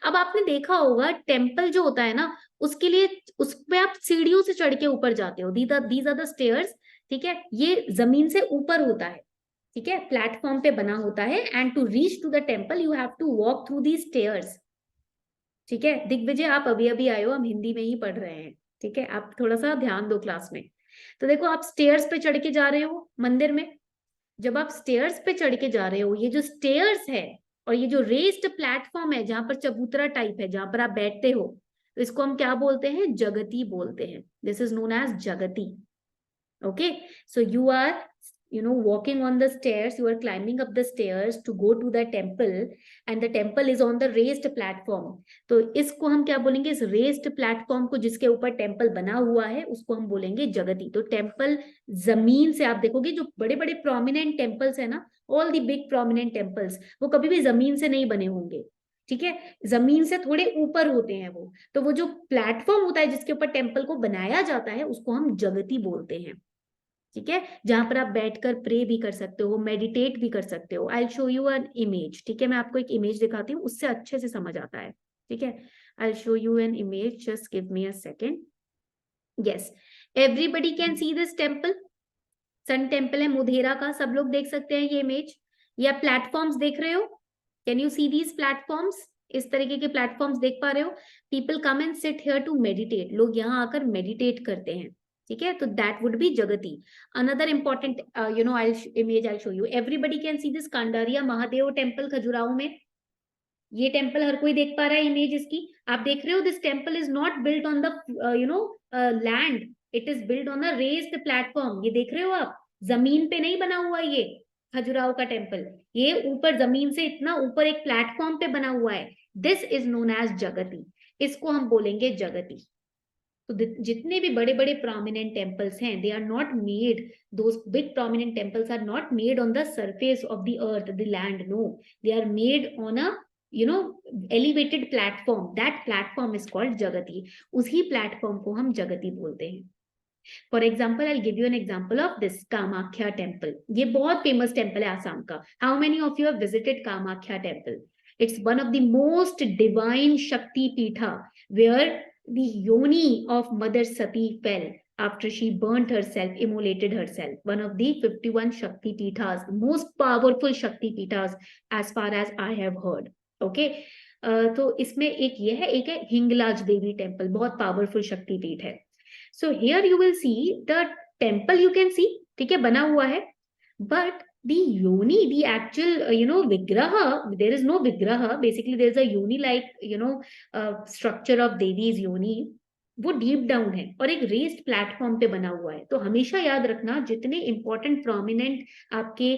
अब आपने देखा होगा टेम्पल जो होता है ना, उसके लिए उस पे आप सीढ़ियों से चढ़ के ऊपर जाते हो। These are the stairs. ठीक है, ये जमीन से ऊपर होता है। ठीक है, प्लेटफॉर्म पे बना होता है। And to reach to the temple you have to walk through the stairs. ठीक है, दिग्विजय आप अभी अभी आए हो, हम हिंदी में ही पढ़ रहे हैं। ठीक है, आप थोड़ा सा ध्यान दो क्लास में। तो देखो, आप स्टेयर्स पे चढ़ के जा रहे हो मंदिर में। जब आप स्टेयर्स पे चढ़ के जा रहे हो, ये जो स्टेयर्स है और ये जो रेस्ड प्लेटफॉर्म है जहां पर चबूतरा टाइप है, जहां पर आप बैठते हो, तो इसको हम क्या बोलते हैं? जगती बोलते हैं। दिस इज नोन एज जगती। Okay, so walking on the stairs, you are climbing up the stairs to go to the temple, and the temple is on the raised platform. तो इसको हम क्या बोलेंगे, इस raised platform को जिसके ऊपर टेम्पल बना हुआ है उसको हम बोलेंगे जगती. तो टेम्पल जमीन से, आप देखोगे जो बड़े बड़े प्रोमिनेंट टेम्पल्स है ना, all the big prominent temples, वो कभी भी जमीन से नहीं बने होंगे. ठीक है, जमीन से थोड़े ऊपर होते हैं वो. तो वो जो प्लेटफॉर्म होता है जिसके ऊपर टेम्पल को बनाया जाता है उसको हम जगती बोलते हैं. ठीक है, जहां पर आप बैठकर प्रे भी कर सकते हो, मेडिटेट भी कर सकते हो. आई शो यू एन इमेज. ठीक है, मैं आपको एक इमेज दिखाती हूँ, उससे अच्छे से समझ आता है. ठीक है, I show you an image, just give me a second. Yes, everybody can see this temple. Sun temple है मोधेरा का, सब लोग देख सकते हैं ये इमेज. या प्लेटफॉर्म्स देख रहे हो, can you see these platforms? इस तरीके के प्लेटफॉर्म्स देख पा रहे हो? People come and sit here to meditate. लोग यहाँ आकर मेडिटेट करते हैं. ठीक है, तो that would be jagati. Another important image I show you. Everybody can see this Kandariya Mahadev temple Khajuraho में. ये टेम्पल हर कोई देख पा रहा है इमेज इसकी. आप देख रहे हो, this temple is not built on the land, it is built on a raised platform. ये देख रहे हो आप, जमीन पे नहीं बना हुआ ये खजुराहो का टेम्पल. ये ऊपर जमीन से इतना ऊपर एक प्लेटफॉर्म पे बना हुआ है. दिस इज नोन एज जगती. इसको हम बोलेंगे जगती. तो जितने भी बड़े बड़े प्रोमिनेंट टेम्पल्स हैं, they are not made, those big prominent temples are not made on the surface of the earth, the land. No, they are made on a elevated platform. That platform is called jagati. उसी प्लेटफॉर्म को हम जगती बोलते हैं. For example, I'll give you an example of this Kamakhya temple. ये बहुत famous temple है आसाम का. How many of you have visited Kamakhya temple? It's one of the most divine Shakti Pitha, where the yoni of Mother Sati fell after she burnt herself, immolated herself. One of the 51 Shakti Pithas, most powerful Shakti Pithas as far as I have heard. Okay? तो इसमें एक ये है, एक है हिंगलाज देवी टेम्पल, बहुत पावरफुल शक्तिपीठ है. So here you will see the temple, you can see, ठीक है, बना हुआ है. But the yoni, the actual, vigraha, there is no vigraha. Basically, there is a yoni like, structure of Devi's yoni. वो डीप डाउन है और एक रेस्ड प्लेटफॉर्म पे बना हुआ है. तो हमेशा याद रखना, जितने इंपॉर्टेंट प्रोमिनेंट आपके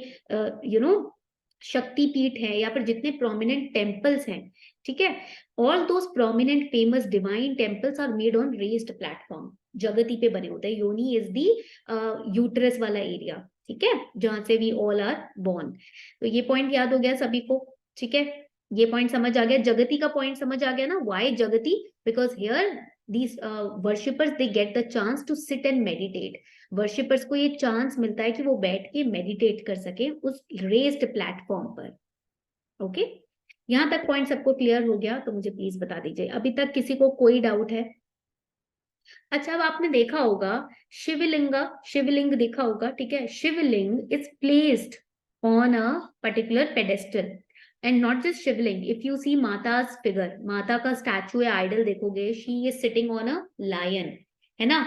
शक्तिपीठ है या फिर जितने प्रोमिनेंट टेम्पल्स हैं, ठीक है, all those prominent famous divine temples are made on raised platform. जगती पे बने होते हैं. योनी इज दी यूट्रस वाला एरिया. ठीक है, जहां से वी ऑल आर बोर्न. तो ये पॉइंट याद हो गया सभी को. ठीक है, ये पॉइंट समझ आ गया. जगती का पॉइंट समझ आ गया ना, व्हाई जगती? Because here these worshippers, they get the chance to sit and meditate. worshippers को ये चांस मिलता है कि वो बैठ के मेडिटेट कर सके उस रेस्ड प्लेटफॉर्म पर. ओके, यहाँ तक पॉइंट सबको क्लियर हो गया? तो मुझे प्लीज बता दीजिए, अभी तक किसी को कोई डाउट है? अच्छा, अब आपने देखा होगा शिवलिंग देखा होगा. ठीक है, Shivling is placed on a particular pedestal. And not just Shivling. If you see Mata's figure, माता का स्टैचू या आइडल देखोगे, she is sitting on a lion, है ना?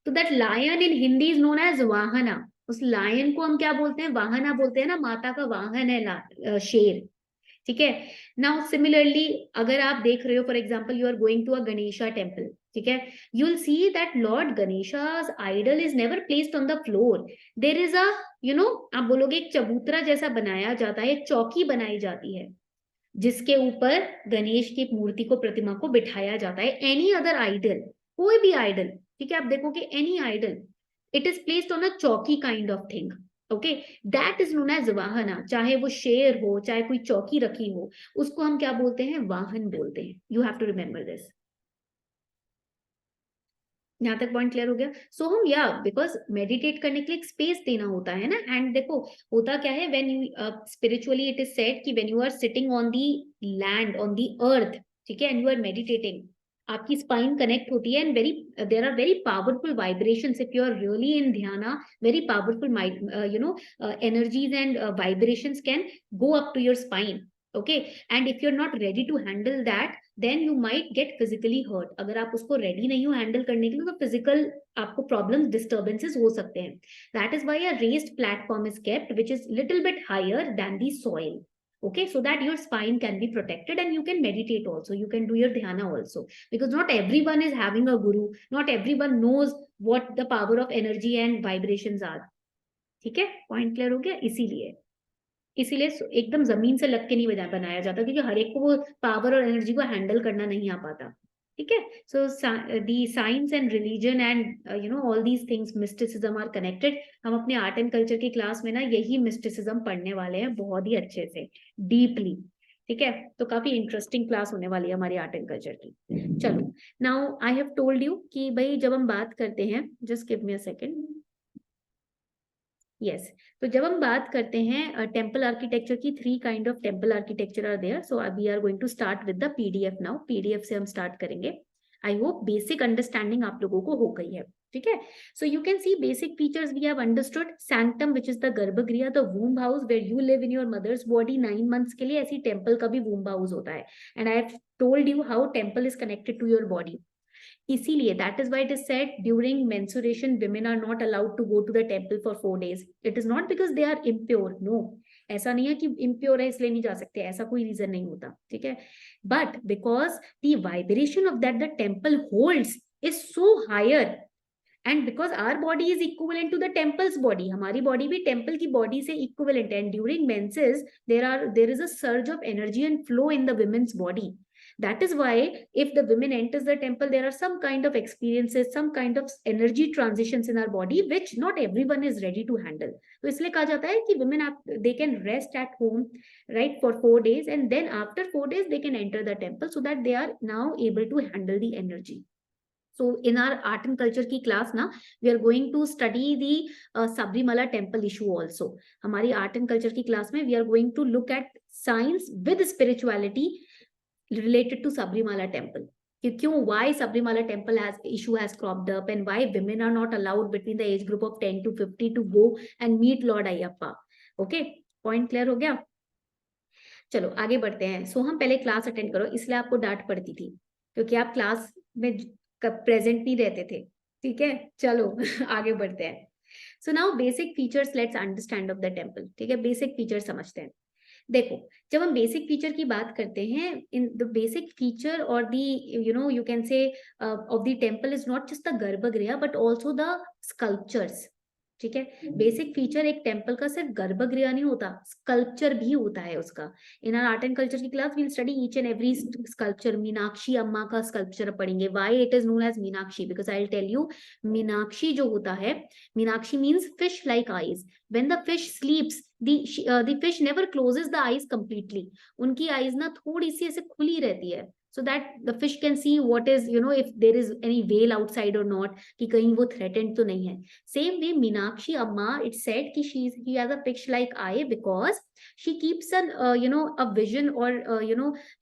तो that lion in Hindi is known as वाहना. उस lion को हम क्या बोलते हैं? वाहना बोलते हैं ना. माता का वाहन है शेर. ठीक है. Now similarly, अगर आप देख रहे हो, for example, you are going to a Ganesha temple. ठीक है, you'll see that Lord Ganesha's idol is never placed on the floor. There is a, आप बोलोगे एक चबूतरा जैसा बनाया जाता है, एक चौकी बनाई जाती है जिसके ऊपर गणेश की मूर्ति को, प्रतिमा को बिठाया जाता है. एनी अदर आइडल, कोई भी आइडल, ठीक है, आप देखोगे any idol, it is placed on a chowki kind of thing. Okay, that is known as vahana. चाहे वो शेर हो, चाहे कोई चौकी रखी हो, उसको हम क्या बोलते हैं? वाहन बोलते हैं. You have to remember this. यहाँ तक पॉइंट क्लियर हो गया? सो हम बिकॉज मेडिटेट करने के लिए एक स्पेस देना होता है ना. एंड देखो होता क्या है, when you spiritually it is said कि when you are sitting on the land, on the earth, ठीक है, एंड यू आर मेडिटेटिंग, आपकी स्पाइन कनेक्ट होती है. And there are very powerful vibrations. If you are really in dhyan, very powerful energies and vibrations can go up to your spine. Okay, and if you're not ready to handle that, then you might get physically hurt. अगर आप उसको ready नहीं हो handle करने के लिए, तो physical आपको problems, disturbances हो सकते हैं. That is why a raised platform is kept, which is little bit higher than the soil. Okay, so that your spine can be protected and you can meditate also. You can do your dhyana also, because not everyone is having a guru. Not everyone knows what the power of energy and vibrations are. ठीक है, पॉइंट क्लियर हो गया। इसीलिए एकदम जमीन से लग के नहीं बनाया जाता, क्योंकि हर एक को वो पावर और एनर्जी को हैंडल करना नहीं आ पाता। ठीक है, so the science and religion and all these things, mysticism are connected. हम अपने आर्ट एंड कल्चर की क्लास में ना यही मिस्टिसिज्म पढ़ने वाले हैं बहुत ही अच्छे से, डीपली। ठीक है, तो काफी इंटरेस्टिंग क्लास होने वाली है हमारी आर्ट एंड कल्चर की। चलो, now I have told you कि भाई जब हम बात करते हैं, just give me a second. Yes, तो जब हम बात करते हैं टेम्पल आर्किटेक्चर की, 3 kind of temple architecture are there. So we are going to start with the PDF now. PDF से हम स्टार्ट करेंगे। आई होप बेसिक अंडरस्टैंडिंग आप लोगों को हो गई है। ठीक है, so you can see basic features we have understood. Sanctum which is the garbhagriha, the womb house where you live in your mother's body 9 months के लिए, ऐसी टेम्पल का भी वूम्ब हाउस होता है। And I have told you how temple is connected to your body. इसीलिए that is why it is said during menstruation women are not allowed to go to the temple for 4 days. It is not because they are impure. No, ऐसा नहीं है कि impure है इसलिए नहीं जा सकते, ऐसा कोई रीजन नहीं होता। ठीक है, but because the vibration of that the temple holds is so higher, and because our body is equivalent to the temple's body, हमारी body भी temple की body से equivalent है, and during menses there is a surge of energy and flow in the women's body. That is why if the women enters the temple, there are some kind of experiences, some kind of energy transitions in our body which not everyone is ready to handle. तो इसलिए कहा जाता है कि women they can rest at home, right, for 4 days, and then after 4 days they can enter the temple so that they are now able to handle the energy. So in our art and culture की class ना, we are going to study the Sabrimala temple issue also. हमारी art and culture की class में we are going to look at science with spirituality related to Sabrimala temple. क्यों, why Sabrimala temple has cropped up, and why women are not allowed between the age group of 10 to 50 to go and meet Lord Ayyappa. Okay, point clear हो गया। चलो आगे बढ़ते हैं। सो हम पहले क्लास अटेंड करो, इसलिए आपको डांट पड़ती थी क्योंकि आप क्लास में प्रेजेंट नहीं रहते थे। ठीक है, चलो आगे बढ़ते हैं। So now basic features, let's understand of the temple. ठीक है, बेसिक फीचर समझते हैं। देखो, जब हम बेसिक फीचर की बात करते हैं, इन द बेसिक फीचर और the you can say of the temple is not just the garbhagriha but also the sculptures. ठीक है, बेसिक फीचर एक टेम्पल का सिर्फ गर्भगृह नहीं होता, स्कल्पचर भी होता है उसका। In our art and culture की class we'll study each and every sculpture. Meenakshi Amma का स्कल्पचर पढ़ेंगे। Why it is known as Meenakshi? Because I will tell you, Meenakshi जो होता है, Meenakshi means fish like eyes. When the fish sleeps, the fish never closes the eyes completely. उनकी आईज ना थोड़ी सी ऐसे खुली रहती है, so that the fish can see what is, if there is any whale outside or not, कि कहीं वो threatened तो नहीं है। Same way Meenakshi Amma, it said कि he has a fish like eye because she keeps a vision or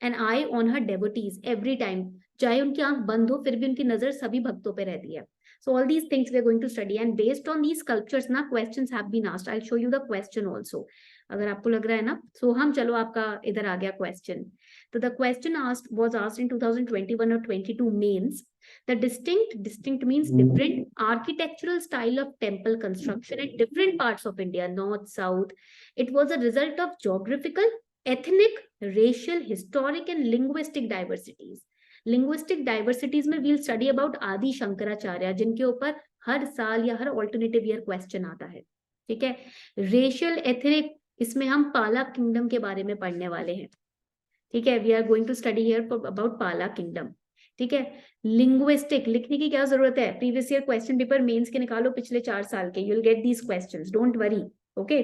an eye on her devotees every time. चाहे उनकी आंख बंद हो फिर भी उनकी नजर सभी भक्तों पे रहती है। So all these things we are going to study, and based on these sculptures ना questions have been asked. I'll show you the question also. अगर आपको लग रहा है ना, so हम चलो आपका इधर आ गया question. So the question was asked in 2021 or 22 mains. The distinct means different architectural style of temple construction in different parts of India, north, south. It was a result of geographical, ethnic, racial, historic and linguistic diversities. Linguistic diversities में वील स्टडी अबाउट आदि शंकराचार्य, जिनके ऊपर हर साल या हर ऑल्टरनेटिव ईयर क्वेश्चन आता है। ठीक है, रेशियल एथनिक, इसमें हम पाला किंगडम के बारे में पढ़ने वाले हैं। ठीक है, we are going to study here about Pala kingdom. ठीक है, लिंग्विस्टिक, लिखने की क्या जरूरत है, previous year question paper mains के निकालो पिछले 4 साल के, you will get these questions, don't worry. Okay,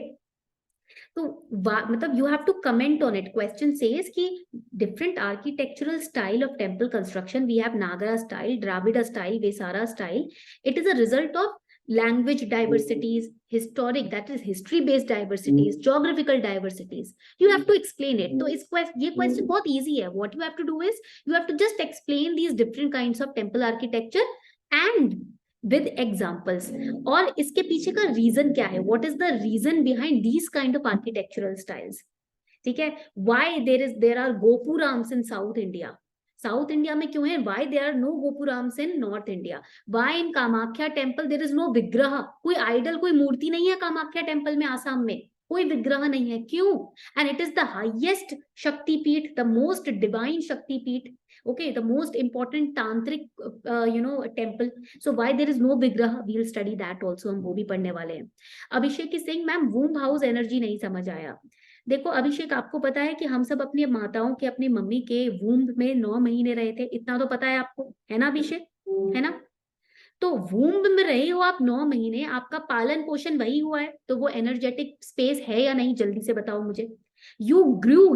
तो मतलब you have to comment on it. Question says कि different architectural style of temple construction, we have Nagara style, Dravida style, Vesara style. It is a result of language diversities, historic, that is history based diversities, geographical diversities. You have to explain it. So ये question बहुत easy है. What you have to do is you have to just explain these different kinds of temple architecture and with examples. और इसके पीछे का रीजन क्या है? What is the reason behind these kind of architectural styles? ठीक है, why there are gopurams in South India? South India में क्यों है? Why there are no gopurams in north India? Why in Kamakhya temple there is no vigraha? कोई आइडल, कोई मूर्ति नहीं है कामाख्या टेम्पल में आसाम में। कोई विग्रह नहीं है, क्यों? And it is the highest शक्तिपीठ, द मोस्ट डिवाइन शक्तिपीठ, okay, the most important tantric temple, so why there is no vigraha, we'll study that also, हम वो भी पढ़ने वाले हैं। Abhishek is saying ma'am womb house energy नहीं समझ आया। देखो अभिषेक, आपको पता है कि हम सब अपनी माताओं के, अपनी मम्मी के वूम्ब में 9 महीने रहे थे, इतना तो पता है आपको, है ना अभिषेक, है ना? तो वूम्ब में रहे हो आप 9 महीने, आपका पालन पोषण वही हुआ है, तो वो एनर्जेटिक स्पेस है या नहीं, जल्दी से बताओ मुझे। You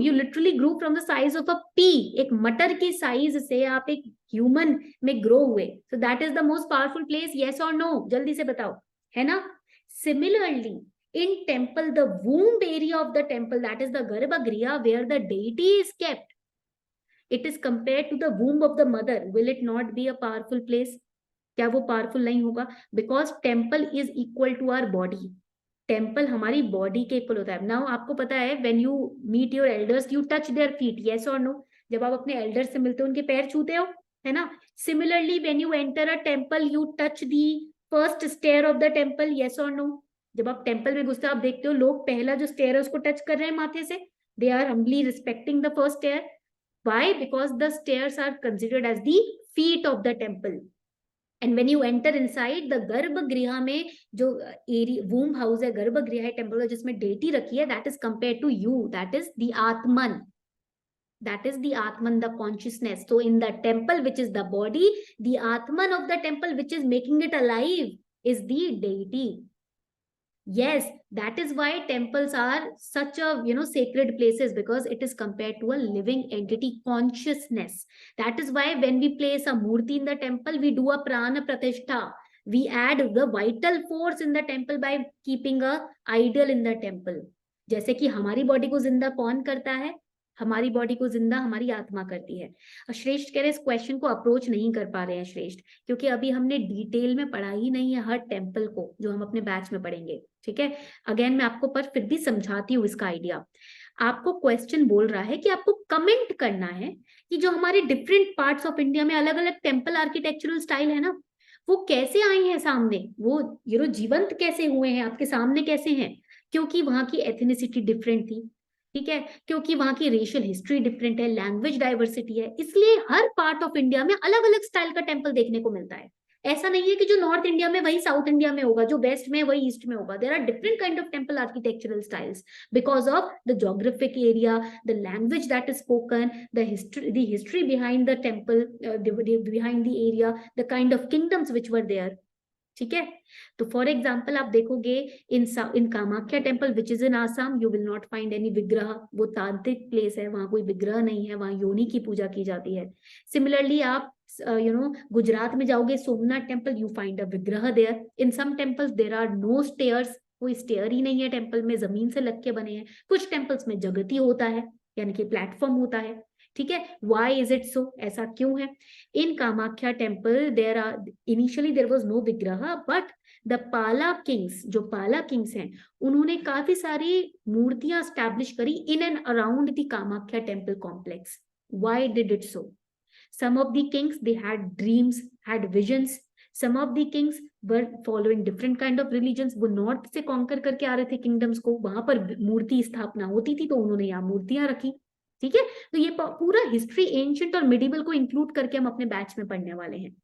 literally grew from the size of a P, एक मटर की साइज से आप एक ह्यूमन में ग्रो हुए, so that is the most powerful place, yes और नो, जल्दी से बताओ, है ना? Similarly in temple, the womb area of the temple, that is the garbhagriha where the deity is kept, it is compared to the womb of the mother, will it not be a powerful place? क्या वो पावरफुल नहीं होगा? Because temple is equal to our body, temple हमारी बॉडी के इक्वल होता है। नाउ आपको पता है when you meet your elders you touch their feet, yes or no? जब आप अपने एल्डर्स से मिलते हो उनके पैर छूते हो, है ना? Similarly when you enter a temple you touch the first stair of the temple, yes or no? जब आप टेम्पल में घुसते हो आप देखते हो लोग पहला जो स्टेयर है उसको टच कर रहे हैं माथे से, they are humbly respecting the first stair. Why? Because the stairs are considered as the feet of the temple. And when you enter inside the गर्भगृह में जो एरिया वूम हाउस है, गर्भगृह है टेम्पल का जिसमें डेटी रखी है, that is compared to you, that is the Atman, that is the Atman, the consciousness. So in the temple, which is the body, the Atman of the temple, which is making it alive, is the deity. Yes, that is why temples are such a sacred places, because it is compared to a living entity consciousness. That is why when we place a murti in the temple we do a prana pratishtha, we add the vital force in the temple by keeping a idol in the temple. जैसे कि हमारी बॉडी को जिंदा कौन करता है? हमारी बॉडी को जिंदा हमारी आत्मा करती है। श्रेष्ठ कह रहे इस क्वेश्चन को अप्रोच नहीं कर पा रहे हैं श्रेष्ठ, क्योंकि अभी हमने डिटेल में पढ़ा ही नहीं है हर टेम्पल को, जो हम अपने बैच में पढ़ेंगे। ठीक है, अगेन मैं आपको पर फिर भी समझाती हूँ इसका आइडिया। आपको क्वेश्चन बोल रहा है कि आपको कमेंट करना है कि जो हमारे डिफरेंट पार्ट्स ऑफ इंडिया में अलग अलग टेम्पल आर्किटेक्चरल स्टाइल है ना, वो कैसे आए हैं सामने, वो जीवंत कैसे हुए हैं, आपके सामने कैसे हैं? क्योंकि वहां की एथनिसिटी डिफरेंट थी, ठीक है, क्योंकि वहां की रेशियल हिस्ट्री डिफरेंट है, लैंग्वेज डाइवर्सिटी है, इसलिए हर पार्ट ऑफ इंडिया में अलग अलग स्टाइल का टेम्पल देखने को मिलता है। ऐसा नहीं है कि जो नॉर्थ इंडिया में वही साउथ इंडिया में होगा, जो वेस्ट में वही ईस्ट में होगा। There are different kind of temple architectural styles because of the geographic area, the language that is spoken, the history behind the temple, behind the area, the kind of kingdoms which were there. ठीक है, तो फॉर एग्जाम्पल आप देखोगे in Kamakhya temple which is in Assam, you will not find any vigraha, वो तांत्रिक प्लेस है, वहां कोई विग्रह नहीं है, वहां योनि की पूजा की जाती है। सिमिलरली आप गुजरात में जाओगे Somnath temple, you find a vigraha there. In some temples there are no stairs, कोई स्टेयर ही नहीं है टेम्पल में, जमीन से लग के बने हैं। कुछ टेम्पल्स में जगती होता है, यानी कि प्लेटफॉर्म होता है। ठीक है, वाई इज इट सो, ऐसा क्यों है? In Kamakhya temple there are initially there was no vigraha, but the Pala kings, जो पाला किंग्स हैं, उन्होंने काफी सारी मूर्तियां स्टैब्लिश करी in and around the Kamakhya temple complex. Why did it so? Some of the kings, they had dreams, had visions. Some of the kings were following different kind of religions. वो नॉर्थ से कॉन्कर करके आ रहे थे किंगडम्स को, वहां पर मूर्ति स्थापना होती थी तो उन्होंने यहाँ मूर्तियां रखी। ठीक है, तो ये पूरा हिस्ट्री एंशिएंट और मिडिवल को इंक्लूड करके हम अपने बैच में पढ़ने वाले हैं।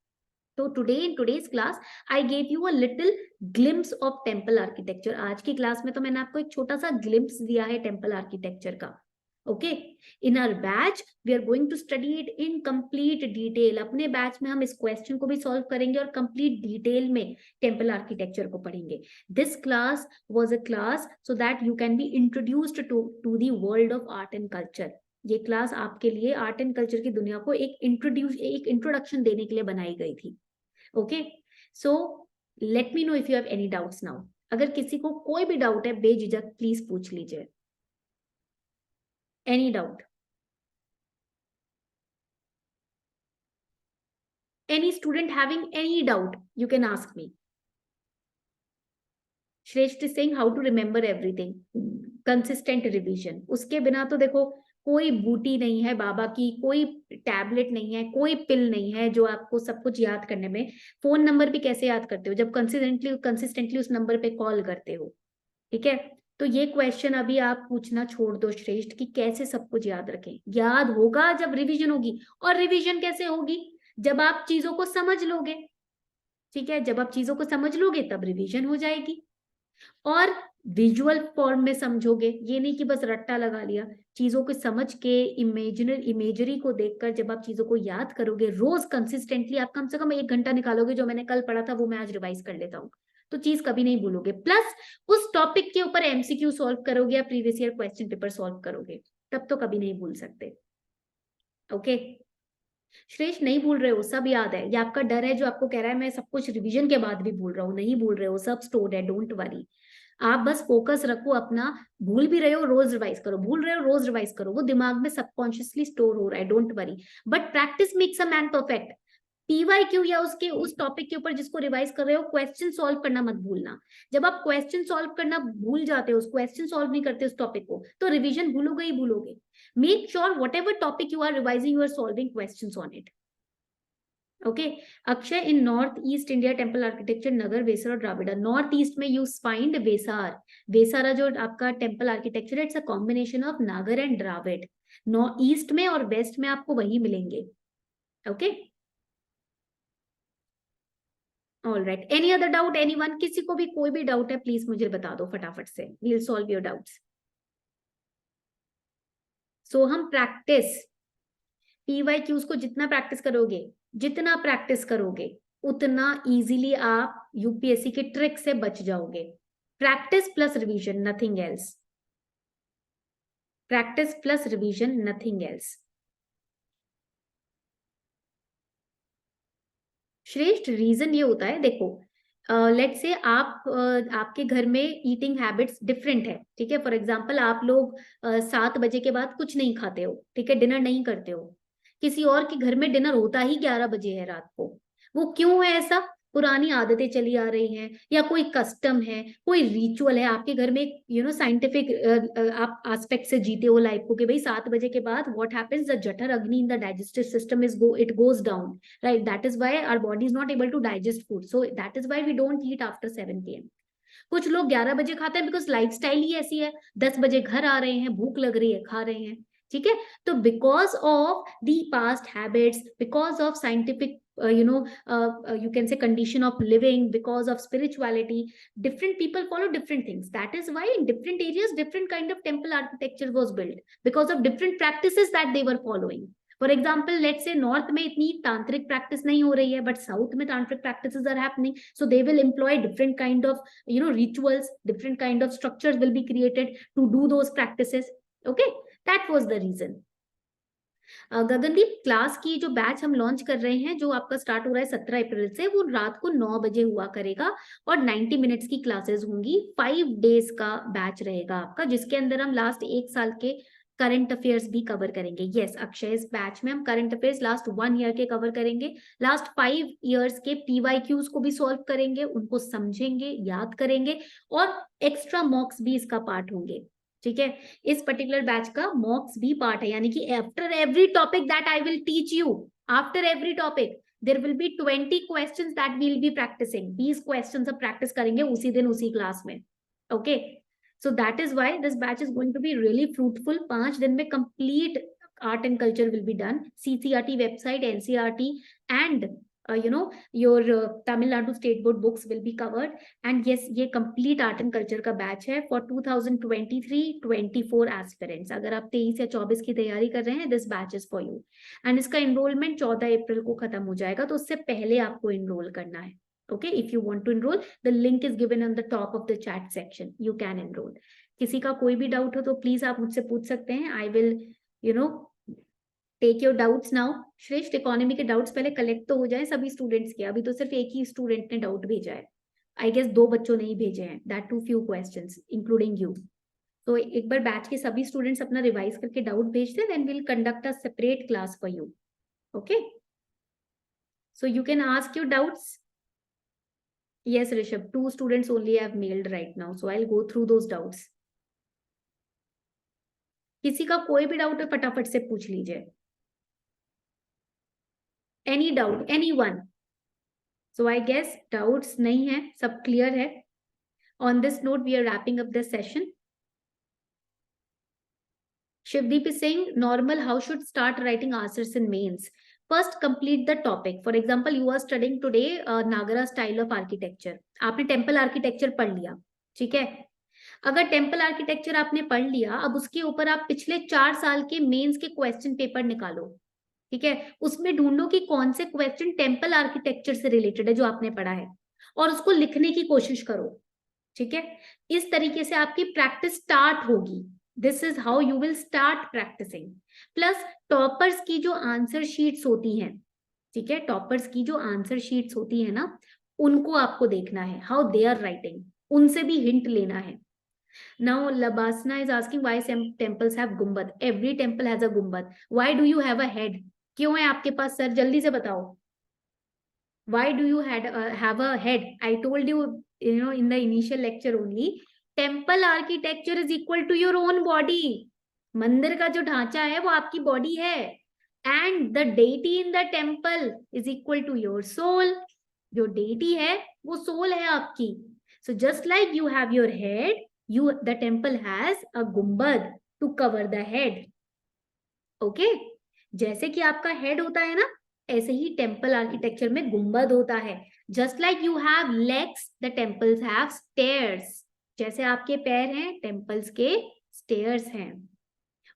तो today in today's class I gave you a little glimpse of temple architecture. आज की क्लास में तो मैंने आपको एक छोटा सा ग्लिम्स दिया है टेम्पल आर्किटेक्चर का। Okay, in our batch we are going to study it in complete detail. अपने बैच में हम इस क्वेश्चन को भी सॉल्व करेंगे और कंप्लीट डिटेल में टेम्पल आर्किटेक्चर को पढ़ेंगे। This class was a class so that you can be introduced to the world of art and culture. ये क्लास आपके लिए आर्ट एंड कल्चर की दुनिया को एक इंट्रोडक्शन देने के लिए बनाई गई थी। Okay, so let me know if you have any doubts now. अगर किसी को कोई भी डाउट है बेझिझक प्लीज पूछ लीजिए। Any doubt? Any student having any doubt, you can ask me. Shresht is saying how to remember everything. Consistent revision. उसके बिना तो देखो कोई बूटी नहीं है बाबा की, कोई टैबलेट नहीं है, कोई पिल नहीं है जो आपको सब कुछ याद करने में। फोन नंबर भी कैसे याद करते हो? जब कंसिस्टेंटली उस नंबर पे कॉल करते हो। ठीक है, तो ये क्वेश्चन अभी आप पूछना छोड़ दो श्रेष्ठ कि कैसे सब कुछ याद रखें। याद होगा जब रिवीजन होगी, और रिवीजन कैसे होगी? जब आप चीजों को समझ लोगे। ठीक है, जब आप चीजों को समझ लोगे तब रिवीजन हो जाएगी, और विजुअल फॉर्म में समझोगे। ये नहीं कि बस रट्टा लगा लिया, चीजों को समझ के इमेजरी को देखकर जब आप चीजों को याद करोगे रोज कंसिस्टेंटली, आप कम से कम 1 घंटा निकालोगे, जो मैंने कल पढ़ा था वो मैं आज रिवाइज कर लेता हूँ, तो चीज कभी नहीं भूलोगे। प्लस उस टॉपिक के ऊपर एमसीक्यू सॉल्व करोगे या previous year question paper solve करोगे, तब तो कभी नहीं भूल सकते। ओके श्रेष्ठ, नहीं भूल रहे हो, सब याद है। ये आपका डर है जो आपको कह रहा है मैं सब कुछ रिवीजन के बाद भी भूल रहा हूँ। नहीं भूल रहे हो, सब स्टोर्ड है, डोंट वरी। आप बस फोकस रखो अपना। भूल भी रहे हो रोज रिवाइज करो, भूल रहे हो रोज रिवाइज करो, वो दिमाग में सबकॉन्शियसली स्टोर हो रहा है, don't worry. But practice makes a man perfect. PYQ या उसके उस टॉपिक के ऊपर जिसको रिवाइज कर रहे हो, क्वेश्चन सॉल्व करना मत भूलना। जब आप क्वेश्चन सॉल्व करना भूल जाते हो, उस क्वेश्चन सॉल्व नहीं करते उस टॉपिक को, तो रिवीजन भूलोगे ही भूलोगे। Make sure whatever topic you are revising, you are solving question on it. Okay Akshay, in north east India temple architecture Nagar, Vesar और द्राविड़ा। नॉर्थ ईस्ट में यू फाइंड वेसार। वेसारा जो आपका टेम्पल आर्किटेक्चर है, it's a combination of Nagar and Dravid. North east में और वेस्ट में आपको वही मिलेंगे। Okay all right, any other doubt anyone? किसी को भी कोई भी डाउट है प्लीज मुझे बता दो फटाफट से, we will solve your doubts. So हम प्रैक्टिस पीवाईक्यूज को जितना प्रैक्टिस करोगे उतना इजीली आप यूपीएससी के ट्रिक से बच जाओगे। Practice plus revision, nothing else. Practice plus revision, nothing else. श्रेष्ठ, रीजन ये होता है, देखो लेट से आपके घर में ईटिंग हैबिट्स डिफरेंट है। ठीक है, फॉर एग्जांपल आप लोग 7 बजे के बाद कुछ नहीं खाते हो, ठीक है, डिनर नहीं करते हो। किसी और के घर में डिनर होता ही 11 बजे है रात को। वो क्यों है ऐसा? पुरानी आदतें चली आ रही हैं, या कोई कस्टम है, कोई रिचुअल है आपके घर में, साइंटिफिक आप एस्पेक्ट से जीते हो लाइफ को कि भाई 7 बजे के बाद व्हाट हैपेंस, द जठर अग्नि in the digestive system it goes down, right? That is why our body is not able to digest food, so that is why we don't eat after 7 p.m. कुछ लोग 11 बजे खाते हैं बिकॉज लाइफस्टाइल ही ऐसी है। 10 बजे घर आ रहे हैं, भूख लग रही है, खा रहे हैं। ठीक है, तो because of the past habits, because of scientific you can say condition of living, because of spirituality, different people follow different things. That is why in different areas different kind of temple architecture was built, because of different practices that they were following. For example let's say north में इतनी तांत्रिक प्रैक्टिस नहीं हो रही है, बट साउथ में तांत्रिक practices are happening, so they will employ different kind of rituals, different kind of structures will be created to do those practices. Okay, that was the reason. Gagandeep, class की जो बैच हम लॉन्च कर रहे हैं, जो आपका स्टार्ट हो रहा है 17 अप्रैल से, वो रात को 9 बजे हुआ करेगा, और 90 मिनट्स की क्लासेस होंगी। 5 डेज का बैच रहेगा आपका, जिसके अंदर हम लास्ट 1 साल के करंट अफेयर्स भी कवर करेंगे। यस अक्षय, इस बैच में हम करंट अफेयर्स लास्ट 1 ईयर के कवर करेंगे, लास्ट 5 ईयर्स के पीवाईक्यूज को भी सॉल्व करेंगे, उनको समझेंगे, याद करेंगे, और एक्स्ट्रा मॉक्स भी इसका पार्ट होंगे। ठीक है, इस पर्टिकुलर बैच का मॉक्स भी पार्ट है, यानी कि after every topic that I will teach you, after every topic there will be 20 questions that we will be practicing. 20 questions अब प्रैक्टिस करेंगे उसी दिन उसी क्लास में। Okay, so that is why this batch is going to be really fruitful. 5 दिन में complete art and culture will be done. CCRT website, NCRT, and your Tamil Nadu State Board books will be covered. And yes, ये complete art and culture का batch है for 2023-24 aspirants. अगर आप 23 या 24 की तैयारी कर रहे हैं, this batch is for you. And इसका enrollment 14 अप्रैल को खत्म हो जाएगा, तो उससे पहले आपको enroll करना है। Okay, if you want to enroll, the link is given on the top of the chat section. You can enroll. किसी का कोई भी डाउट हो तो प्लीज आप मुझसे पूछ सकते हैं। I will, take your doubts now. श्रेष्ठ, इकोनॉमी के डाउट्स पहले कलेक्ट तो हो जाए सभी स्टूडेंट्स के। अभी तो सिर्फ एक ही स्टूडेंट ने डाउट भेजा है, आई गेस 2 बच्चों ने ही भेजे हैं, that too few questions including you. तो एक बार बैच के सभी स्टूडेंट्स अपना रिवाइज करके डाउट भेज दें, then will conduct a separate class for you. Okay, so you can ask your doubts. Yes, Rishabh, 2 students only have mailed right now, so I'll go through those doubts. किसी का कोई भी डाउट है फटाफट से पूछ लीजिए। Any doubt, anyone? So I guess doubts नहीं है, सब clear है। On this note, we are wrapping up this session. Shivdeep is saying normal, how should start writing answers in mains? First complete the topic. For example, you are studying today Nagara style of architecture. आपने टेम्पल आर्किटेक्चर पढ़ लिया, ठीक है? अगर टेम्पल आर्किटेक्चर आपने पढ़ लिया, अब उसके ऊपर आप पिछले 4 साल के मेंस के क्वेश्चन पेपर निकालो, ठीक है? उसमें ढूंढो कि कौन से क्वेश्चन टेम्पल आर्किटेक्चर से रिलेटेड है जो आपने पढ़ा है, और उसको लिखने की कोशिश करो, ठीक है? इस तरीके से आपकी प्रैक्टिस स्टार्ट होगी. This is how you will start practicing. Plus toppers की जो आंसर शीट्स होती हैं, ठीक है, टॉपर्स की जो आंसर शीट्स होती है ना, उनको आपको देखना है, हाउ दे आर राइटिंग, उनसे भी हिंट लेना है. Now Labasna is asking why some temples have gumbad. Every temple has a gumbad. Why do you have a head? क्यों है आपके पास सर? जल्दी से बताओ. Why do you have a head? I told you, in the initial lecture only. Temple architecture is equal to your own body. मंदिर का जो ढांचा है वो आपकी बॉडी है. And the deity in the temple is equal to your soul. जो deity है वो soul है आपकी. So just like you have your head, the temple has a gumbad to cover the head. Okay? जैसे कि आपका हेड होता है ना, ऐसे ही टेम्पल आर्किटेक्चर में गुंबद होता है. Just like you have legs, the temples have stairs. जैसे आपके पैर हैं, टेम्पल्स के स्टेयर्स हैं.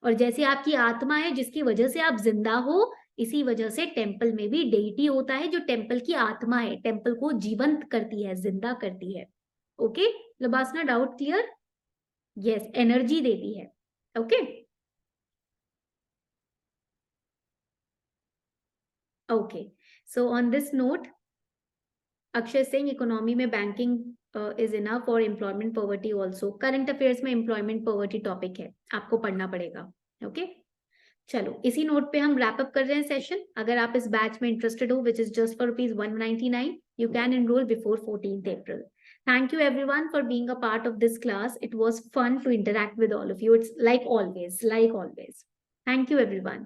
और जैसे आपकी आत्मा है जिसकी वजह से आप जिंदा हो, इसी वजह से टेम्पल में भी डेटी होता है जो टेम्पल की आत्मा है, टेम्पल को जीवंत करती है, जिंदा करती है. Okay LBSNAA, doubt clear? Yes, energy देती है. Okay okay, so on this note, Akshay Singh, economy में बैंकिंग इज इनफ और employment poverty also. Current affairs में एम्प्लॉयमेंट पॉवर्टी टॉपिक है, आपको पढ़ना पड़ेगा. ओके चलो, इसी नोट पे हम रैप अप कर रहे हैं सेशन. अगर आप इस बैच में इंटरेस्टेड हो, which is just for ₹199, you can enroll before 14th April. Thank you everyone for being a part of this class. It was fun to interact with all of you. It's like always. Thank you everyone.